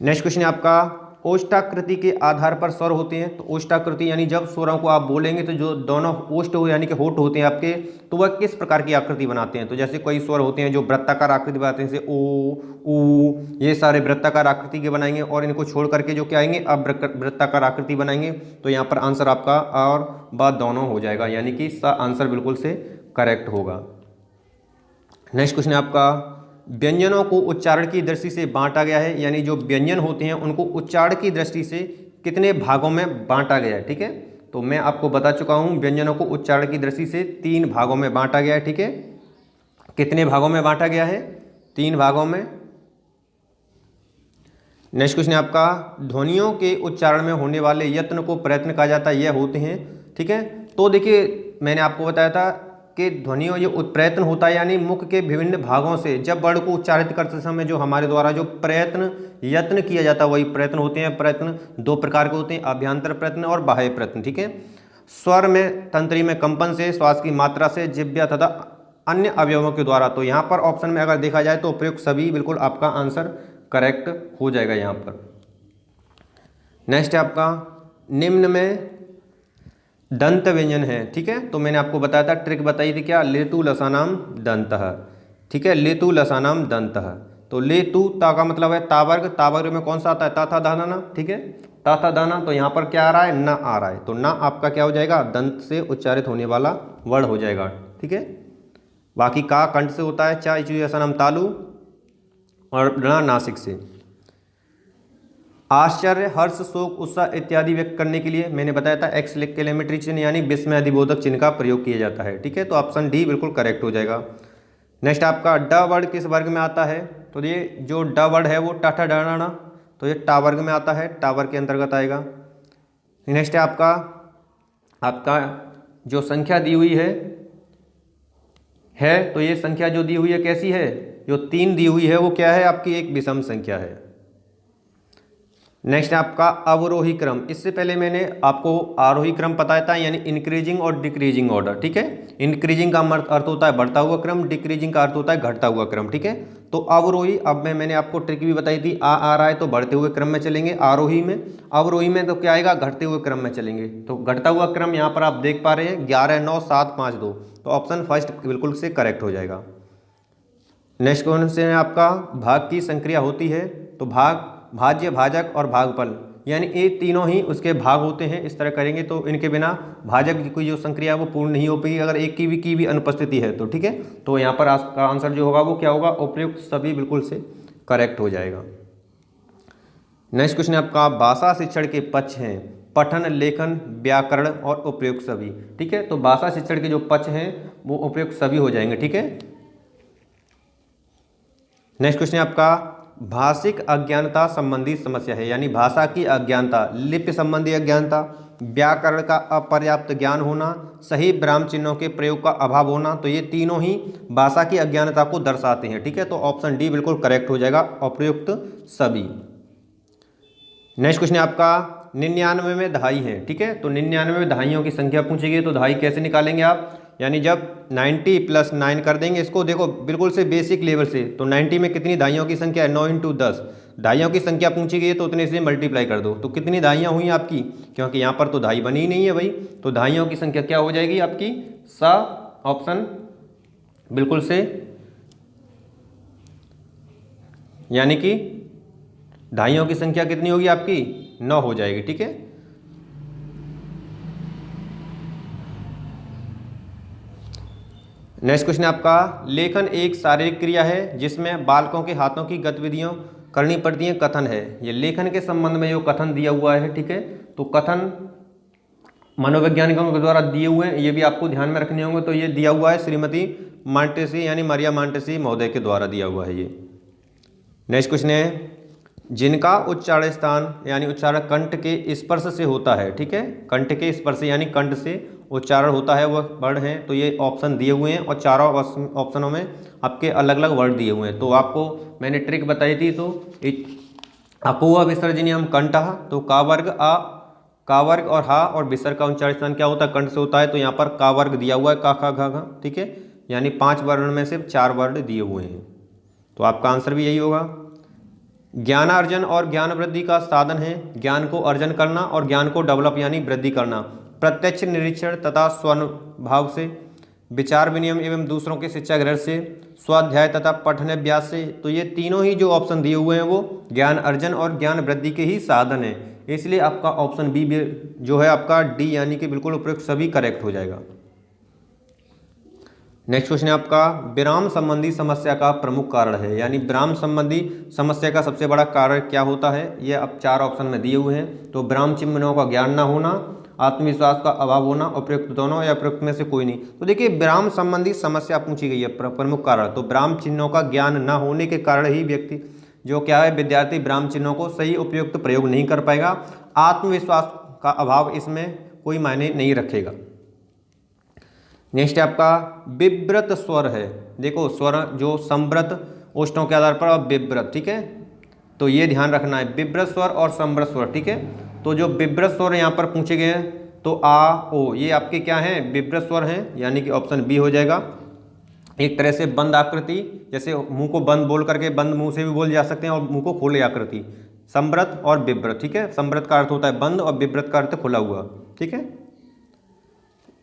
नेक्स्ट क्वेश्चन है आपका, ओष्ठाकृति के आधार पर स्वर होते हैं। तो ओष्ठाकृति यानी जब स्वरों को आप बोलेंगे तो जो दोनों ओष्ठ यानी कि होठ होते हैं आपके, तो वह किस प्रकार की आकृति बनाते हैं। तो जैसे कोई स्वर होते हैं जो वृत्ताकार आकृति बनाते हैं, जैसे ओ, ऊ, ये सारे वृत्ताकार आकृति के बनाएंगे, और इनको छोड़ करके जो क्या आएंगे, अब वृत्ताकार आकृति बनाएंगे। तो यहाँ पर आंसर आपका और बात दोनों हो जाएगा, यानी कि आंसर बिल्कुल से करेक्ट होगा। नेक्स्ट क्वेश्चन है आपका, व्यंजनों को उच्चारण की दृष्टि से बांटा गया है। यानी जो व्यंजन होते हैं उनको उच्चारण की दृष्टि से कितने भागों में बांटा गया है, ठीक है। तो मैं आपको बता चुका हूं, व्यंजनों को उच्चारण की दृष्टि से 3 भागों में बांटा गया है, ठीक है। कितने भागों में बांटा गया है, 3 भागों में। नेक्स्ट क्वेश्चन है आपका, ध्वनियों के उच्चारण में होने वाले यत्न को प्रयत्न कहा जाता है, यह होते हैं। ठीक है, तो देखिए मैंने आपको बताया था कि ध्वनियों ये प्रयत्न होता है यानी मुख के विभिन्न भागों से जब वर्ण को उच्चारित करते समय जो हमारे द्वारा जो प्रयत्न यत्न किया जाता है वही प्रयत्न होते हैं। प्रयत्न दो प्रकार के होते हैं, अभ्यंतर प्रयत्न और बाह्य प्रयत्न। ठीक है, स्वर में तंत्री में कंपन से, श्वास की मात्रा से, जिह्वा तथा अन्य अवयवों के द्वारा। तो यहाँ पर ऑप्शन में अगर देखा जाए तो उपयुक्त सभी बिल्कुल आपका आंसर करेक्ट हो जाएगा यहाँ पर। नेक्स्ट है आपका, निम्न में दंत व्यंजन है। ठीक है, तो मैंने आपको बताया था, ट्रिक बताई थी क्या, लेतु लसानाम दंतः। ठीक है, लेतु लसानाम दंतः। तो लेतु ता का मतलब है तावर्ग, तावर्ग में कौन सा आता है, ता था दाना ना। ठीक है, ता था दाना, तो यहाँ पर क्या आ रहा है, न आ रहा है, तो न आपका क्या हो जाएगा, दंत से उच्चारित होने वाला वर्ण हो जाएगा। ठीक है, बाकी का कंठ से होता है, चा इचु लसानाम तालु, और ण नासिक से। आश्चर्य, हर्ष, शोक, उत्साह इत्यादि व्यक्त करने के लिए मैंने बताया था एक्सक्लेमेटरी चिन्ह यानी विस्मय अधिबोधक चिन्ह का प्रयोग किया जाता है। ठीक है, तो ऑप्शन डी बिल्कुल करेक्ट हो जाएगा। नेक्स्ट आपका, ड वर्ड किस वर्ग में आता है, तो ये जो ड वर्ड है वो टाठा डाना, तो ये टा वर्ग में आता है, टावर के अंतर्गत आएगा। नेक्स्ट है आपका जो संख्या दी हुई है तो ये संख्या जो दी हुई है कैसी है, जो 3 दी हुई है वो क्या है, आपकी एक विषम संख्या है। नेक्स्ट आपका अवरोही क्रम, इससे पहले मैंने आपको आरोही क्रम बताया था यानी इंक्रीजिंग और डिक्रीजिंग ऑर्डर। ठीक है, इंक्रीजिंग का अर्थ होता है बढ़ता हुआ क्रम, डिक्रीजिंग का अर्थ होता है घटता हुआ क्रम। ठीक है, तो अवरोही, अब मैंने आपको ट्रिक भी बताई थी, आ रहा है तो बढ़ते हुए क्रम में चलेंगे आरोही में, अवरोही में तो क्या आएगा, घटते हुए क्रम में चलेंगे। तो घटता हुआ क्रम यहाँ पर आप देख पा रहे हैं 11 9 7 5 2, तो ऑप्शन फर्स्ट बिल्कुल से करेक्ट हो जाएगा। नेक्स्ट क्वेश्चन है आपका, भाग की संक्रिया होती है, तो भाग, भाज्य, भाजक और भागफल यानी ये तीनों ही उसके भाग होते हैं। इस तरह करेंगे तो इनके बिना भाजक की कोई जो संक्रिया है वो पूर्ण नहीं हो पाएगी अगर एक की भी अनुपस्थिति है तो। ठीक है, तो यहाँ पर आपका आंसर जो होगा वो क्या होगा, उपयुक्त सभी बिल्कुल से करेक्ट हो जाएगा। नेक्स्ट क्वेश्चन है आपका, भाषा शिक्षण के पक्ष हैं पठन, लेखन, व्याकरण और उपयुक्त सभी। ठीक है, तो भाषा शिक्षण के जो पक्ष हैं वो उपयुक्त सभी हो जाएंगे। ठीक है, नेक्स्ट क्वेश्चन है आपका, भाषिक अज्ञानता संबंधी समस्या है यानी भाषा की अज्ञानता, लिपि संबंधी अज्ञानता, व्याकरण का अपर्याप्त ज्ञान होना, सही विराम चिन्हों के प्रयोग का अभाव होना, तो ये तीनों ही भाषा की अज्ञानता को दर्शाते हैं। ठीक है, तो ऑप्शन डी बिल्कुल करेक्ट हो जाएगा, उपयुक्त सभी। नेक्स्ट क्वेश्चन है आपका, 99 में दहाई है। ठीक है, तो 99 में दहाइयों की संख्या पूछी गई, तो दहाई कैसे निकालेंगे आप, यानी जब 90 + 9 कर देंगे इसको, देखो बिल्कुल से बेसिक लेवल से, तो 90 में कितनी दहाइयों की संख्या है, 9 × 10, दहाइयों की संख्या पूछी गई है तो उतने से मल्टीप्लाई कर दो, तो कितनी दहाइयाँ हुई आपकी, क्योंकि यहाँ पर तो दहाई बनी ही नहीं है भाई, तो दहाइयों की संख्या क्या हो जाएगी आपकी, सा ऑप्शन बिल्कुल से, यानी कि दहाइयों की संख्या कितनी होगी आपकी, 9 हो जाएगी। ठीक है, नेक्स्ट क्वेश्चन है आपका, लेखन एक शारीरिक क्रिया है जिसमें बालकों के हाथों की गतिविधियों करनी पड़ती है, कथन है। ये लेखन के संबंध में जो कथन दिया हुआ है। ठीक है, तो कथन मनोवैज्ञानिकों के द्वारा दिए हुए हैं, ये भी आपको ध्यान में रखने होंगे। तो ये दिया हुआ है श्रीमती मांटेसी यानी मारिया मांटेसी महोदय के द्वारा दिया हुआ है ये। नेक्स्ट क्वेश्चन है, जिनका उच्चारण स्थान यानी उच्चारण कंठ के स्पर्श से होता है। ठीक है, कंठ के स्पर्श यानी कंठ से उच्चारण होता है वह वर्ड हैं, तो ये ऑप्शन दिए हुए हैं और चारों ऑप्शनों में आपके अलग अलग वर्ड दिए हुए हैं। तो आपको मैंने ट्रिक बताई थी, तो अकुआ विसर्जनियम कंठः, तो का वर्ग और हा और विसर्ग का उच्चारण स्थान क्या होता है, कंठ से होता है, तो यहाँ पर का वर्ग दिया हुआ है, का खा घा घा। ठीक है, यानी 5 वर्ण में से 4 वर्ड दिए हुए हैं, तो आपका आंसर भी यही होगा। ज्ञानार्जन और ज्ञान वृद्धि का साधन है, ज्ञान को अर्जन करना और ज्ञान को डेवलप यानी वृद्धि करना, प्रत्यक्ष निरीक्षण तथा स्वानुभव से, विचार विनिमय एवं दूसरों की शिक्षा ग्रहण से, स्वाध्याय तथा पठन अभ्यास से। तो ये तीनों ही जो ऑप्शन दिए हुए हैं वो ज्ञान अर्जन और ज्ञान वृद्धि के ही साधन है, इसलिए आपका ऑप्शन बी जो है आपका डी यानी कि बिल्कुल उपयुक्त सभी करेक्ट हो जाएगा। नेक्स्ट क्वेश्चन है आपका, विराम संबंधी समस्या का प्रमुख कारण है, यानी विराम संबंधी समस्या का सबसे बड़ा कारण क्या होता है, ये अब 4 ऑप्शन में दिए हुए हैं। तो विराम चिन्हों का ज्ञान ना होना, आत्मविश्वास का अभाव होना, उपयुक्त दोनों या उपयुक्त में से कोई नहीं। तो देखिए विराम संबंधी समस्या पूछी गई है प्रमुख कारण, तो विराम चिन्हों का ज्ञान न होने के कारण ही व्यक्ति जो क्या है विद्यार्थी विराम चिन्हों को सही उपयुक्त प्रयोग नहीं कर पाएगा। आत्मविश्वास का अभाव इसमें कोई मायने नहीं रखेगा। नेक्स्ट है आपका विव्रत स्वर है। देखो स्वर जो संव्रत ओष्ठों के आधार पर और विव्रत, ठीक है, तो ये ध्यान रखना है विव्रत स्वर और संव्रत स्वर, ठीक है। तो जो विव्रत स्वर यहाँ पर पूछे गए हैं तो आ ओ ये आपके क्या हैं विव्रत स्वर हैं, यानी कि ऑप्शन बी हो जाएगा। एक तरह से बंद आकृति, जैसे मुंह को बंद बोल करके बंद मुंह से भी बोल जा सकते हैं और मुंह को खोले आकृति, संव्रत और विव्रत, ठीक है। संव्रत का अर्थ होता है बंद और विव्रत का अर्थ खुला हुआ, ठीक है।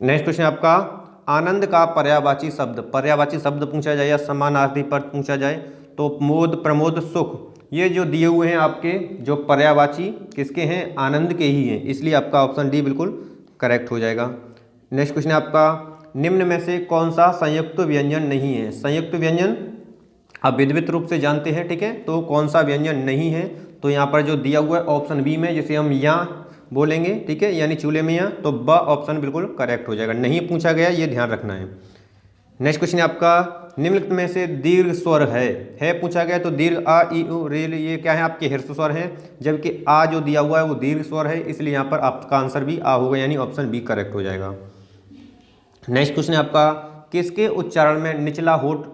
नेक्स्ट क्वेश्चन आपका आनंद का पर्यायवाची शब्द, पर्यायवाची शब्द पूछा जाए या समानार्थी पद पूछा जाए तो मोद, प्रमोद, सुख, ये जो दिए हुए हैं आपके जो पर्यायवाची किसके हैं, आनंद के ही हैं, इसलिए आपका ऑप्शन डी बिल्कुल करेक्ट हो जाएगा। नेक्स्ट क्वेश्चन आपका निम्न में से कौन सा संयुक्त व्यंजन नहीं है। संयुक्त व्यंजन आप विधिवत रूप से जानते हैं, ठीक है, तो कौन सा व्यंजन नहीं है, तो यहाँ पर जो दिया हुआ है ऑप्शन बी में, जिसे हम यहाँ बोलेंगे, ठीक है, यानी चूल्हे में यहाँ, तो ब ऑप्शन बिल्कुल करेक्ट हो जाएगा। नहीं पूछा गया, ये ध्यान रखना है। नेक्स्ट क्वेश्चन आपका निम्नलिखित में से दीर्घ स्वर है पूछा गया, तो दीर्घ आ ई उ रेल ये क्या है आपके ह्रस्व स्वर हैं, जबकि आ जो दिया हुआ है वो दीर्घ स्वर है, इसलिए यहाँ पर आपका आंसर भी आ होगा, यानी ऑप्शन बी करेक्ट हो जाएगा। नेक्स्ट क्वेश्चन आपका किसके उच्चारण में निचला होठ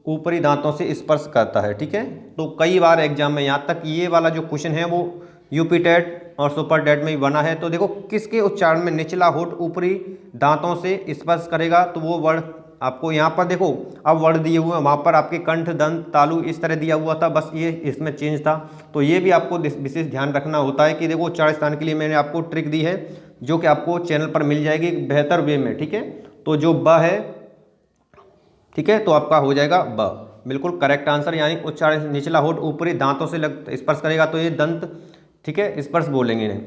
ऊपरी दांतों से स्पर्श करता है, ठीक है। तो कई बार एग्जाम में यहाँ तक ये वाला जो क्वेश्चन है वो यूपी टेट और सुपर टेट में भी बना है। तो देखो किसके उच्चारण में निचला होठ ऊपरी दांतों से स्पर्श करेगा, तो वो वर्ड आपको यहाँ पर देखो अब वर्ड दिए हुए हैं, वहाँ पर आपके कंठ, दंत, तालु इस तरह दिया हुआ था, बस ये इसमें चेंज था। तो ये भी आपको विशेष ध्यान रखना होता है कि देखो उच्चारण स्थान के लिए मैंने आपको ट्रिक दी है जो कि आपको चैनल पर मिल जाएगी बेहतर वे में, ठीक है। तो जो ब है, ठीक है, तो आपका हो जाएगा ब बिल्कुल करेक्ट आंसर, यानी उच्चारण निचला होठ ऊपरी दांतों से स्पर्श करेगा तो ये दंत, ठीक है, स्पर्श बोलेंगे इन्हें।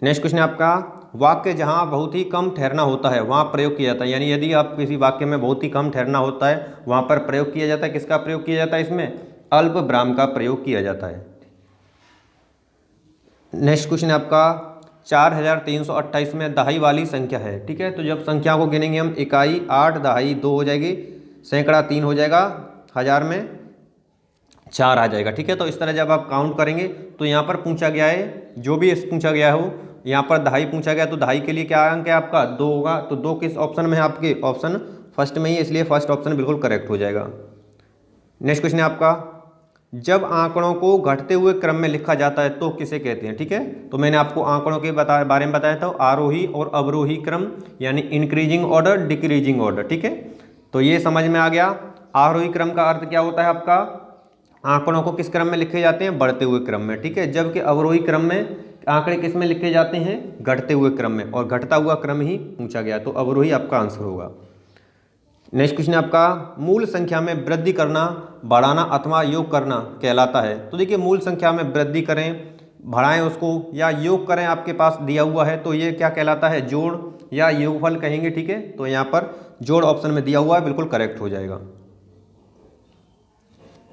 नेक्स्ट क्वेश्चन आपका वाक्य जहां बहुत ही कम ठहरना होता है वहां प्रयोग किया जाता है, यानी यदि आप किसी वाक्य में बहुत ही कम ठहरना होता है वहां पर प्रयोग किया जाता है, किसका प्रयोग किया जाता है, इसमें अल्प विराम का प्रयोग किया जाता है। नेक्स्ट क्वेश्चन आपका 4328 में दहाई वाली संख्या है, ठीक है, तो जब संख्या को गिनेंगे हम इकाई 8, दहाई 2 हो जाएगी, सैकड़ा 3 हो जाएगा, हजार में 4 आ जाएगा, ठीक है। तो इस तरह जब आप काउंट करेंगे तो यहाँ पर पूछा गया है जो भी पूछा गया हो, यहाँ पर दहाई पूछा गया तो दहाई के लिए क्या अंक है आपका 2 होगा, तो 2 किस ऑप्शन में है आपके, ऑप्शन फर्स्ट में ही, इसलिए फर्स्ट ऑप्शन बिल्कुल करेक्ट हो जाएगा। नेक्स्ट क्वेश्चन है आपका जब आंकड़ों को घटते हुए क्रम में लिखा जाता है तो किसे कहते हैं, ठीक है। तो मैंने आपको आंकड़ों के बारे में बताया था, आरोही और अवरोही क्रम, यानी इंक्रीजिंग ऑर्डर, डिक्रीजिंग ऑर्डर, ठीक है। तो ये समझ में आ गया। आरोही क्रम का अर्थ क्या होता है आपका, आंकड़ों को किस क्रम में लिखे जाते हैं, बढ़ते हुए क्रम में, ठीक है, जबकि अवरोही क्रम में आंकड़े किस में लिखे जाते हैं, घटते हुए क्रम में, और घटता हुआ क्रम ही पूछा गया, तो अवरोही आपका आंसर होगा। नेक्स्ट क्वेश्चन आपका मूल संख्या में वृद्धि करना, बढ़ाना अथवा योग करना कहलाता है। तो देखिए मूल संख्या में वृद्धि करें, बढ़ाएं उसको या योग करें, आपके पास दिया हुआ है, तो ये क्या कहलाता है, जोड़ या योगफल कहेंगे, ठीक है। तो यहाँ पर जोड़ ऑप्शन में दिया हुआ है, बिल्कुल करेक्ट हो जाएगा।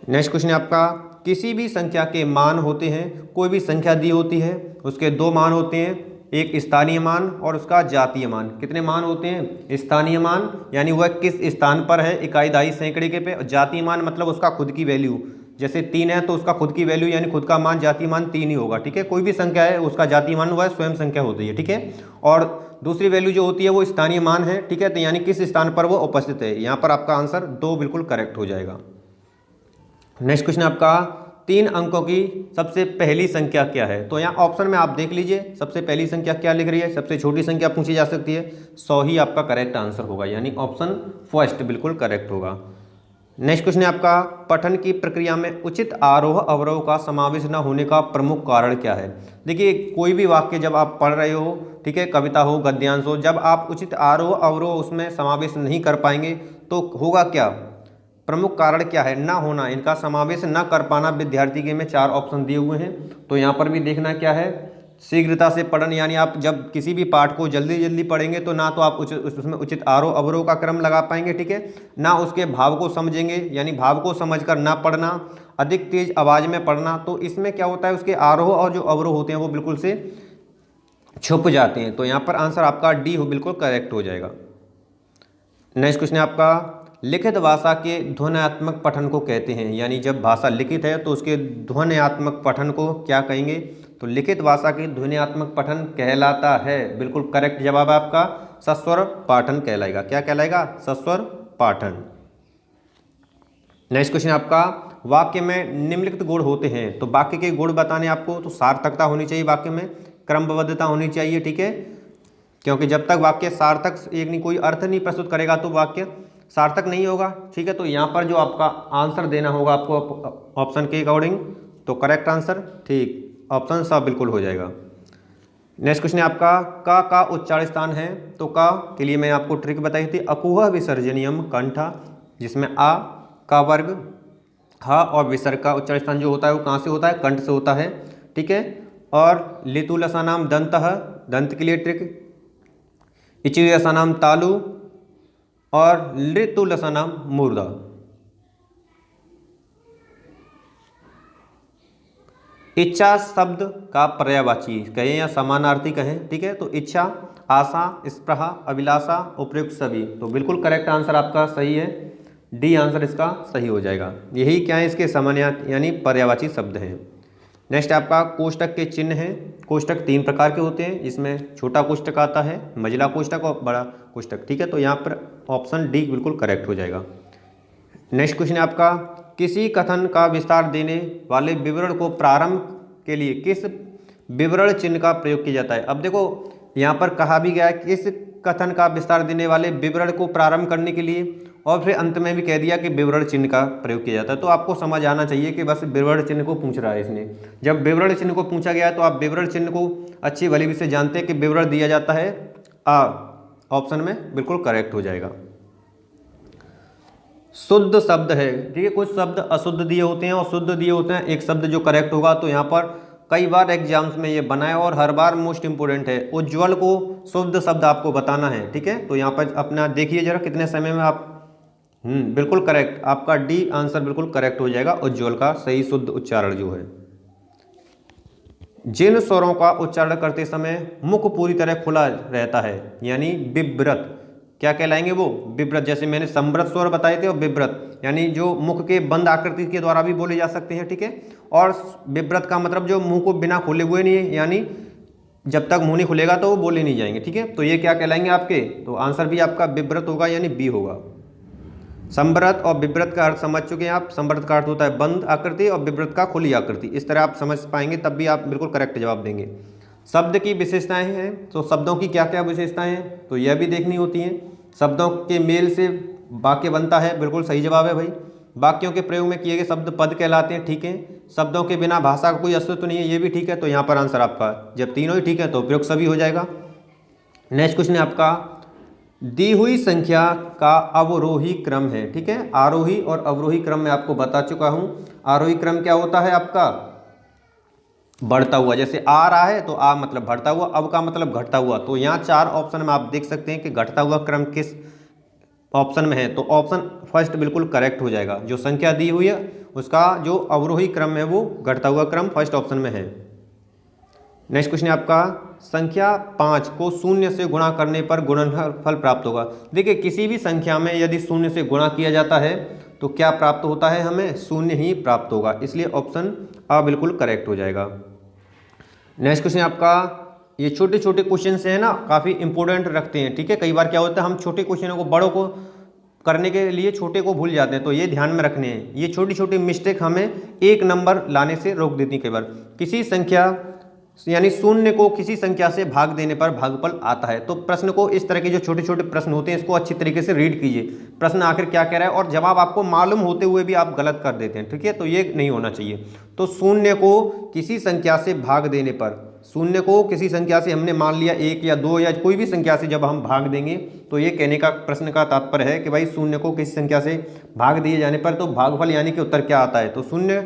नेक्स्ट क्वेश्चन आपका किसी भी संख्या के मान होते हैं, कोई भी संख्या दी होती है उसके 2 मान होते हैं, एक स्थानीय मान और उसका जातीय मान। कितने मान होते हैं, स्थानीय मान यानी वह किस स्थान पर है इकाई, दहाई, सैकड़े के पे, जातीय मान मतलब उसका खुद की वैल्यू, जैसे 3 है तो उसका खुद की वैल्यू यानी खुद का मान जातीय मान 3 ही होगा, ठीक है। कोई भी संख्या है उसका जातीय मान वह स्वयं संख्या होती है, ठीक है। और दूसरी वैल्यू जो होती है वो स्थानीय मान है, ठीक है, तो यानी किस स्थान पर वो उपस्थित है। यहाँ पर आपका आंसर 2 बिल्कुल करेक्ट हो जाएगा। नेक्स्ट क्वेश्चन आपका 3 अंकों की सबसे पहली संख्या क्या है। तो यहाँ ऑप्शन में आप देख लीजिए सबसे पहली संख्या क्या लिख रही है, सबसे छोटी संख्या पूछी जा सकती है, 100 ही आपका करेक्ट आंसर होगा, यानी ऑप्शन फर्स्ट बिल्कुल करेक्ट होगा। नेक्स्ट क्वेश्चन है आपका पठन की प्रक्रिया में उचित आरोह अवरोह का समावेश न होने का प्रमुख कारण क्या है। देखिए कोई भी वाक्य जब आप पढ़ रहे हो, ठीक है, कविता हो, गद्यांश हो, जब आप उचित आरोह अवरोह उसमें समावेश नहीं कर पाएंगे तो होगा क्या, प्रमुख कारण क्या है, ना होना, इनका समावेश ना कर पाना विद्यार्थी के में 4 ऑप्शन दिए हुए हैं। तो यहाँ पर भी देखना क्या है, शीघ्रता से पठन, यानी आप जब किसी भी पाठ को जल्दी जल्दी पढ़ेंगे तो ना तो आप उसमें उचित आरोह अवरोह का क्रम लगा पाएंगे, ठीक है, ना उसके भाव को समझेंगे, यानी भाव को समझकर ना पढ़ना, अधिक तेज आवाज़ में पढ़ना, तो इसमें क्या होता है उसके आरोह और जो अवरोह होते हैं वो बिल्कुल से छुप जाते हैं। तो यहाँ पर आंसर आपका डी हो बिल्कुल करेक्ट हो जाएगा। नेक्स्ट क्वेश्चन है आपका लिखित भाषा के ध्वन्यात्मक पठन को कहते हैं। यानी जब भाषा लिखित है तो उसके ध्वन्यात्मक पठन को क्या कहेंगे? तो लिखित भाषा के ध्वन्यात्मक पठन कहलाता है। बिल्कुल करेक्ट जवाब है आपका, सस्वर पाठन कहलाएगा। क्या कहलाएगा? सस्वर पाठन। नेक्स्ट क्वेश्चन आपका, वाक्य में निम्नलिखित गुण होते हैं। तो वाक्य के गुण बताने आपको, तो सार्थकता होनी चाहिए वाक्य में, क्रमबद्धता होनी चाहिए, ठीक है, क्योंकि जब तक वाक्य सार्थक एक नहीं कोई अर्थ नहीं प्रस्तुत करेगा तो वाक्य सार्थक नहीं होगा, ठीक है। तो यहाँ पर जो आपका आंसर देना होगा आपको ऑप्शन के अकॉर्डिंग, तो करेक्ट आंसर ठीक ऑप्शन सा बिल्कुल हो जाएगा। नेक्स्ट क्वेश्चन है आपका, का उच्चारण स्थान है। तो का के लिए मैं आपको ट्रिक बताई थी, अकुह विसर्जनियम कंठा, जिसमें आ का वर्ग, हा और विसर्ग का उच्चारण स्थान जो होता है वो कहाँ से होता है? कंठ से होता है, ठीक है। और लितुलसानाम दंतः, दंत के लिए ट्रिक, इचिलसानाम तालु और लितुलसानाम मूर्धा। इच्छा शब्द का पर्यायवाची कहें या समानार्थी कहें, ठीक है। तो इच्छा, आशा, स्पृहा, अभिलाषा, उपयुक्त सभी। तो बिल्कुल करेक्ट आंसर आपका सही है, डी आंसर इसका सही हो जाएगा। यही क्या है? इसके समानार्थी यानी पर्यायवाची शब्द हैं। नेक्स्ट आपका कोष्टक के चिन्ह हैं। कोष्टक 3 प्रकार के होते हैं, इसमें छोटा कोष्टक आता है, मझला कोष्टक और बड़ा कोष्टक, ठीक है। तो यहाँ पर ऑप्शन डी बिल्कुल करेक्ट हो जाएगा। नेक्स्ट क्वेश्चन है आपका, किसी कथन का विस्तार देने वाले विवरण को प्रारंभ के लिए किस विवरण चिन्ह का प्रयोग किया जाता है? अब देखो यहाँ पर कहा भी गया है किस कथन का विस्तार देने वाले विवरण को प्रारंभ करने के लिए, और फिर अंत में भी कह दिया कि विवरण चिन्ह का प्रयोग किया जाता है। तो आपको समझ आना चाहिए कि बस विवरण चिन्ह को पूछ रहा है इसने। जब विवरण चिन्ह को पूछा गया है तो आप विवरण चिन्ह को अच्छी भली से जानते हैं कि विवरण दिया जाता है आ, ऑप्शन में बिल्कुल करेक्ट हो जाएगा। शुद्ध शब्द है, ठीक है, कुछ शब्द अशुद्ध दिए होते हैं और शुद्ध दिए होते हैं, एक शब्द जो करेक्ट होगा। तो यहाँ पर कई बार एग्जाम्स में ये बना है और हर बार मोस्ट इंपोर्टेंट है, उज्ज्वल को शुद्ध शब्द आपको बताना है, ठीक है। तो यहाँ पर अपना देखिए जरा कितने समय में आप बिल्कुल करेक्ट, आपका डी आंसर बिल्कुल करेक्ट हो जाएगा, उज्ज्वल का सही शुद्ध उच्चारण जो है। जिन स्वरों का उच्चारण करते समय मुख पूरी तरह खुला रहता है यानी विव्रत, क्या कहलाएंगे वो? विव्रत। जैसे मैंने संवृत स्वर बताए थे और विव्रत यानी जो मुख के बंद आकृति के द्वारा भी बोले जा सकते हैं, ठीक है। और विव्रत का मतलब जो मुंह को बिना खोले हुए नहीं है, यानी जब तक मुंह नहीं खुलेगा तो वो बोले नहीं जाएंगे, ठीक है। तो ये क्या कहलाएंगे आपके? तो आंसर भी आपका विव्रत होगा यानी बी होगा। संवृत और विव्रत का अर्थ समझ चुके हैं आप। संवृत का अर्थ होता है बंद आकृति और विव्रत का खुली आकृति। इस तरह आप समझ पाएंगे तब भी आप बिल्कुल करेक्ट जवाब देंगे। शब्द की विशेषताएं हैं, तो शब्दों की क्या क्या विशेषताएं हैं तो यह भी देखनी होती हैं। शब्दों के मेल से वाक्य बनता है, बिल्कुल सही जवाब है भाई। वाक्यों के प्रयोग में किए गए शब्द पद कहलाते हैं, ठीक है। शब्दों के बिना भाषा का कोई अस्तित्व नहीं है, ये भी ठीक है। तो यहाँ पर आंसर आपका जब तीनों ही ठीक है तो उपयुक्त सभी हो जाएगा। नेक्स्ट क्वेश्चन है आपका, दी हुई संख्या का अवरोही क्रम है, ठीक है। आरोही और अवरोही क्रम में आपको बता चुका हूं। आरोही क्रम क्या होता है आपका? बढ़ता हुआ, जैसे आ रहा है तो आ मतलब बढ़ता हुआ, अब का मतलब घटता हुआ। तो यहाँ 4 ऑप्शन में आप देख सकते हैं कि घटता हुआ क्रम किस ऑप्शन में है, तो ऑप्शन फर्स्ट बिल्कुल करेक्ट हो जाएगा। जो संख्या दी हुई है उसका जो अवरोही क्रम है वो घटता हुआ क्रम फर्स्ट ऑप्शन में है। नेक्स्ट क्वेश्चन है आपका, संख्या 5 को 0 से गुणा करने पर गुणनफल प्राप्त होगा। देखिए किसी भी संख्या में यदि 0 से गुणा किया जाता है तो क्या प्राप्त होता है? हमें 0 ही प्राप्त होगा, इसलिए ऑप्शन आ बिल्कुल करेक्ट हो जाएगा। नेक्स्ट क्वेश्चन आपका, ये छोटे छोटे क्वेश्चन है ना, काफ़ी इंपॉर्टेंट रखते हैं, ठीक है। कई बार क्या होता है हम छोटे क्वेश्चनों को बड़ों को करने के लिए छोटे को भूल जाते हैं, तो ये ध्यान में रखने हैं। ये छोटी छोटी मिस्टेक हमें 1 नंबर लाने से रोक देती है। कई बार किसी संख्या यानी 0 को किसी संख्या से भाग देने पर भागफल आता है। तो प्रश्न को इस तरह के जो छोटे छोटे प्रश्न होते हैं इसको अच्छी तरीके से रीड कीजिए, प्रश्न आखिर क्या कह रहा है, और जवाब आपको मालूम होते हुए भी आप गलत कर देते हैं, ठीक है। तो ये नहीं होना चाहिए। तो 0 को किसी संख्या से भाग देने पर, 0 को किसी संख्या से हमने मान लिया 1 या 2 या कोई भी संख्या से जब हम भाग देंगे, तो ये कहने का प्रश्न का तात्पर्य है कि भाई 0 को किसी संख्या से भाग दिए जाने पर तो भागफल यानी कि उत्तर क्या आता है। तो 0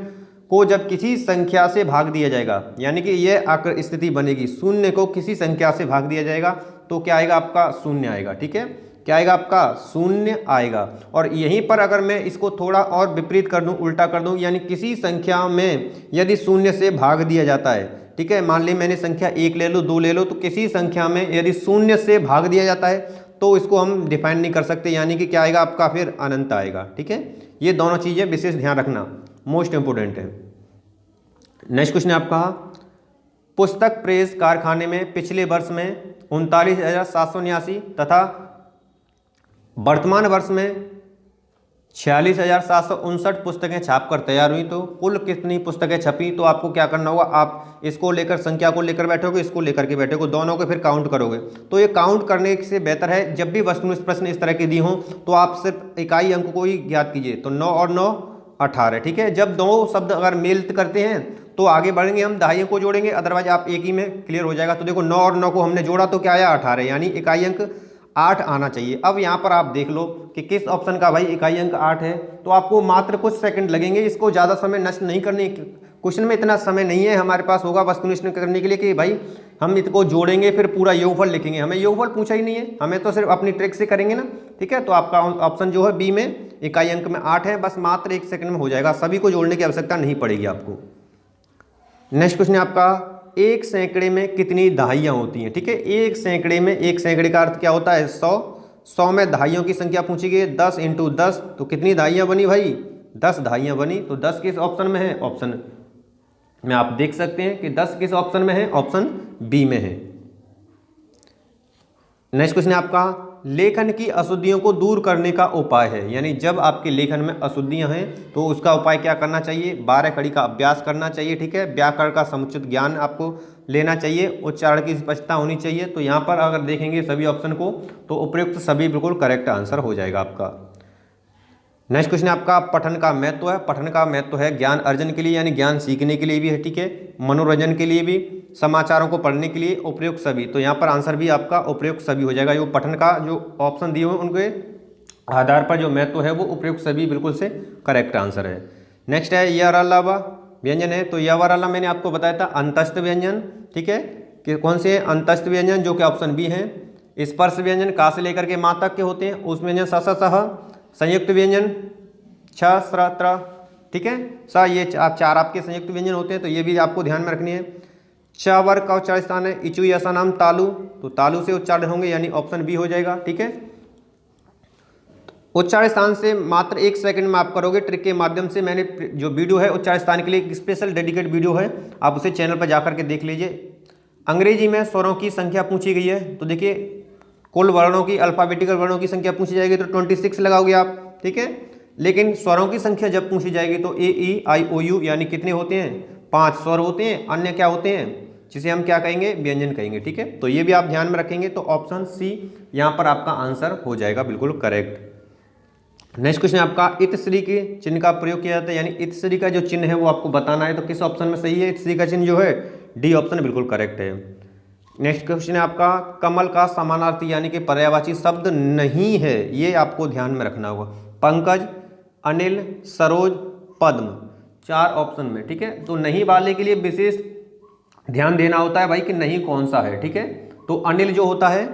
को जब किसी संख्या से भाग दिया जाएगा यानी कि यह आकर स्थिति बनेगी, 0 को किसी संख्या से भाग दिया जाएगा तो क्या आएगा आपका? 0 आएगा, ठीक है। क्या आएगा आपका? 0 आएगा। और यहीं पर अगर मैं इसको थोड़ा और विपरीत कर दूं, उल्टा कर दूं, यानी किसी संख्या में यदि 0 से भाग दिया जाता है, ठीक है, मान ली मैंने संख्या 1 ले लो, 2 ले लो, तो किसी संख्या में यदि 0 से भाग दिया जाता है तो इसको हम डिफाइन नहीं कर सकते, यानी कि क्या आएगा आपका, फिर अनंत आएगा। ठीक है, ये दोनों चीज़ें विशेष ध्यान रखना, मोस्ट इंपोर्टेंट है। नेक्स्ट क्वेश्चन है आपका, पुस्तक प्रेस कारखाने में पिछले वर्ष में 39,789 तथा वर्तमान वर्ष में 46,759 पुस्तकें छापकर तैयार हुई, तो कुल कितनी पुस्तकें छपी? तो आपको क्या करना होगा, आप इसको लेकर संख्या को लेकर बैठोगे, इसको लेकर के बैठोगे, दोनों को फिर काउंट करोगे। तो ये काउंट करने से बेहतर है, जब भी वस्तुनिष्ठ प्रश्न इस तरह के दी हों तो आप सिर्फ इकाई अंक को ही ज्ञात कीजिए। तो 9 और 9 18। ठीक है, जब दो शब्द अगर मेल करते हैं तो आगे बढ़ेंगे, हम दहाइयों को जोड़ेंगे, अदरवाइज आप एक ही में क्लियर हो जाएगा। तो देखो 9 और 9 को हमने जोड़ा तो क्या आया, 18, यानी इकाई अंक 8 आना चाहिए। अब यहाँ पर आप देख लो कि किस ऑप्शन का भाई इकाई अंक 8 है, तो आपको मात्र कुछ सेकंड लगेंगे, इसको ज़्यादा समय नष्ट नहीं करने, क्वेश्चन में इतना समय नहीं है हमारे पास होगा वस्तुनिष्ठ करने के लिए कि भाई हम इसको जोड़ेंगे फिर पूरा योगफल लिखेंगे, हमें योगफल पूछा ही नहीं है, हमें तो सिर्फ अपनी ट्रिक से करेंगे ना। ठीक है, तो आपका ऑप्शन जो है बी में इकाई अंक में 8 है, बस मात्र 1 सेकंड में हो जाएगा, सभी को जोड़ने की आवश्यकता नहीं पड़ेगी आपको। नेक्स्ट क्वेश्चन है आपका, एक सैकड़े में कितनी दहाइयाँ होती हैं? ठीक है, एक सैकड़े में, एक सैकड़े का अर्थ क्या होता है, 100। 100 में दहाइयों की संख्या पूछी गई, 10 × 10, तो कितनी दहाइयाँ बनी भाई, 10 दहाइयाँ बनी। तो 10 किस ऑप्शन में है, ऑप्शन में आप देख सकते हैं कि 10 किस ऑप्शन में है, ऑप्शन बी में है। नेक्स्ट क्वेश्चन है आपका, लेखन की अशुद्धियों को दूर करने का उपाय है, यानी जब आपके लेखन में अशुद्धियां हैं तो उसका उपाय क्या करना चाहिए, 12 कड़ी का अभ्यास करना चाहिए। ठीक है, व्याकरण का समुचित ज्ञान आपको लेना चाहिए, उच्चारण की स्पष्टता होनी चाहिए। तो यहाँ पर अगर देखेंगे सभी ऑप्शन को तो उपयुक्त सभी बिल्कुल करेक्ट आंसर हो जाएगा आपका। नेक्स्ट क्वेश्चन आपका, पठन का महत्व है। पठन का महत्व है ज्ञान अर्जन के लिए, यानी ज्ञान सीखने के लिए भी है। ठीक है, मनोरंजन के लिए भी, समाचारों को पढ़ने के लिए, उपयुक्त सभी। तो यहाँ पर आंसर भी आपका उपयुक्त सभी हो जाएगा। जो पठन का जो ऑप्शन दिए हुए उनके आधार पर जो महत्व है वो उपयुक्त सभी बिल्कुल से करेक्ट आंसर है। नेक्स्ट है यवरलवा व्यंजन है, तो यवरला मैंने आपको बताया था अंतस्थ व्यंजन। ठीक है, कि कौन से अंतस्थ व्यंजन, जो कि ऑप्शन बी है। स्पर्श व्यंजन का से लेकर के माँ तक के होते हैं, उस व्यंजन स स सह। संयुक्त व्यंजन छ स्र त्र। ठीक है, स ये चार आपके संयुक्त व्यंजन होते हैं, तो ये भी आपको ध्यान में रखनी है। च वर्ग का उच्चारण स्थान है इचु ऐसा नाम तालु, तो तालु से उच्चारण होंगे, यानी ऑप्शन बी हो जाएगा। ठीक है, उच्चारण स्थान से मात्र 1 सेकंड में आप करोगे ट्रिक के माध्यम से। मैंने जो वीडियो है उच्चारण स्थान के लिए एक स्पेशल डेडिकेट वीडियो है, आप उसे चैनल पर जाकर के देख लीजिए। अंग्रेजी में स्वरों की संख्या पूछी गई है, तो देखिए कुल वर्णों की, अल्फाबेटिकल वर्णों की संख्या पूछी जाएगी तो 26 लगाओगे आप। ठीक है, लेकिन स्वरों की संख्या जब पूछी जाएगी तो ए ई आई ओ यू यानी कितने होते हैं, 5 स्वर होते हैं, अन्य क्या होते हैं, जिसे हम क्या कहेंगे, व्यंजन कहेंगे। ठीक है, तो ये भी आप ध्यान में रखेंगे, तो ऑप्शन सी यहाँ पर आपका आंसर हो जाएगा बिल्कुल करेक्ट। नेक्स्ट क्वेश्चन आपका, इतश्री के चिन्ह का प्रयोग किया जाता है, यानी इतश्री का जो चिन्ह है वो आपको बताना है, तो किस ऑप्शन में सही है इतश्री का चिन्ह जो है, डी ऑप्शन बिल्कुल करेक्ट है। नेक्स्ट क्वेश्चन है आपका, कमल का समानार्थी यानी कि पर्यायवाची शब्द नहीं है, ये आपको ध्यान में रखना होगा। पंकज, अनिल, सरोज, पद्म, 4 ऑप्शन में। ठीक है, तो नहीं वाले के लिए विशेष ध्यान देना होता है भाई कि नहीं कौन सा है। ठीक है, तो अनिल जो होता है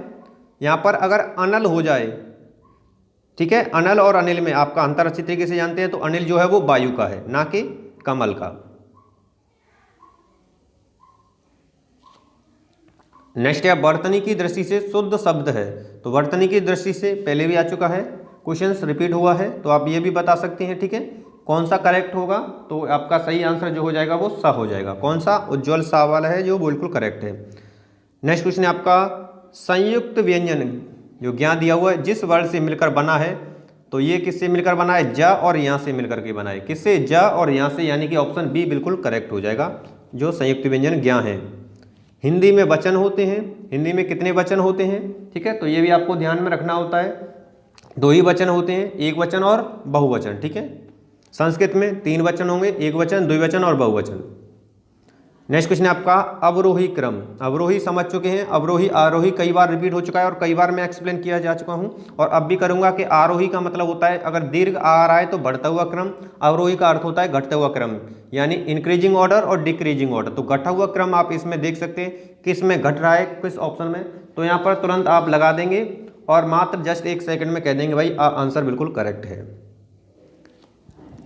यहाँ पर अगर अनल हो जाए, ठीक है, अनल और अनिल में आपका अंतर अच्छी तरीके से जानते हैं, तो अनिल जो है वो वायु का है, ना कि कमल का। नेक्स्ट है, वर्तनी की दृष्टि से शुद्ध शब्द है, तो वर्तनी की दृष्टि से पहले भी आ चुका है, क्वेश्चंस रिपीट हुआ है, तो आप ये भी बता सकते हैं। ठीक है, कौन सा करेक्ट होगा, तो आपका सही आंसर जो हो जाएगा वो सा हो जाएगा। कौन सा, उज्ज्वल सा वाला है जो बिल्कुल करेक्ट है। नेक्स्ट क्वेश्चन है आपका, संयुक्त व्यंजन जो ज्ञान दिया हुआ है जिस वर्ड से मिलकर बना है, तो ये किससे मिलकर बना है, ज और यहाँ से मिलकर के बना है, किससे, ज और यहाँ से, यानी कि ऑप्शन बी बिल्कुल करेक्ट हो जाएगा, जो संयुक्त व्यंजन ज्ञान है। हिंदी में वचन होते हैं, हिंदी में कितने वचन होते हैं, ठीक है, तो ये भी आपको ध्यान में रखना होता है, 2 ही वचन होते हैं, एक वचन और बहुवचन। ठीक है, संस्कृत में 3 वचन होंगे, एक वचन, द्विवचन और बहुवचन। नेक्स्ट क्वेश्चन है आपका, अवरोही क्रम। अवरोही समझ चुके हैं, अवरोही आरोही कई बार रिपीट हो चुका है और कई बार मैं एक्सप्लेन किया जा चुका हूं, और अब भी करूंगा कि आरोही का मतलब होता है अगर दीर्घ आ रहा है तो बढ़ता हुआ क्रम, अवरोही का अर्थ होता है घटता हुआ क्रम, यानी इंक्रीजिंग ऑर्डर और डिक्रीजिंग ऑर्डर। तो घटा हुआ क्रम आप इसमें देख सकते हैं किस में घट रहा है, किस ऑप्शन में, तो यहाँ पर तुरंत आप लगा देंगे और मात्र जस्ट 1 सेकंड में कह देंगे भाई आंसर बिल्कुल करेक्ट है।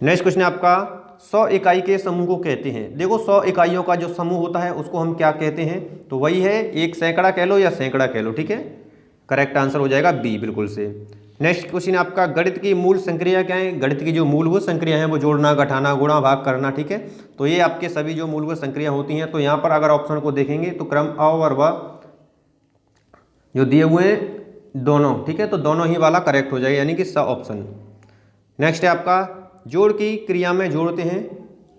नेक्स्ट क्वेश्चन है आपका, 100 इकाई के समूह को कहते हैं। देखो 100 इकाइयों का जो समूह होता है उसको हम क्या कहते हैं, तो वही है, एक सैकड़ा कह लो या सैकड़ा कह लो। ठीक है, करेक्ट आंसर हो जाएगा बी, बिल्कुल से। नेक्स्ट क्वेश्चन है आपका, गणित की मूल संक्रिया क्या है? गणित की जो मूलभूत संक्रिया है वो जोड़ना, घटाना, गुणा, भाग करना, ठीक है। तो ये आपके सभी जो मूलभूत संक्रिया होती हैं, तो यहाँ पर अगर ऑप्शन को देखेंगे तो क्रम अ और व जो दिए हुए हैं दोनों, ठीक है, तो दोनों ही वाला करेक्ट हो जाएगा, यानी कि स ऑप्शन। नेक्स्ट है आपका, जोड़ की क्रिया में जोड़ते हैं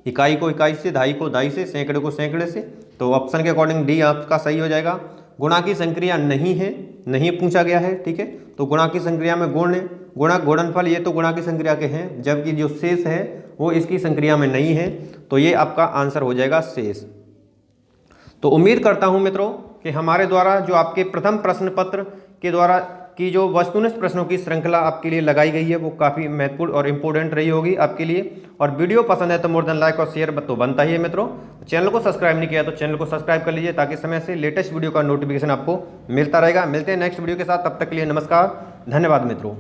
इकाई को इकाई से, दाई को दाई से, सैकड़े को सैकड़े से, तो ऑप्शन के अकॉर्डिंग डी आपका सही हो जाएगा। गुणा की संक्रिया नहीं है, नहीं पूछा गया है, ठीक है, तो गुणा की संक्रिया में गुण, गुणक, गुणनफल ये तो गुणा की संक्रिया के हैं, जबकि जो शेष है वो इसकी संक्रिया में नहीं है, तो ये आपका आंसर हो जाएगा शेष। तो उम्मीद करता हूं मित्रों कि हमारे द्वारा जो आपके प्रथम प्रश्न पत्र के द्वारा की जो वस्तुनिष्ठ प्रश्नों की श्रृंखला आपके लिए लगाई गई है वो काफ़ी महत्वपूर्ण और इम्पोर्टेंट रही होगी आपके लिए। और वीडियो पसंद है तो मोर देन लाइक और शेयर तो बनता ही है मित्रों। चैनल को सब्सक्राइब नहीं किया तो चैनल को सब्सक्राइब कर लीजिए, ताकि समय से लेटेस्ट वीडियो का नोटिफिकेशन आपको मिलता रहेगा। मिलते हैं नेक्स्ट वीडियो के साथ, तब तक के लिए नमस्कार, धन्यवाद मित्रों।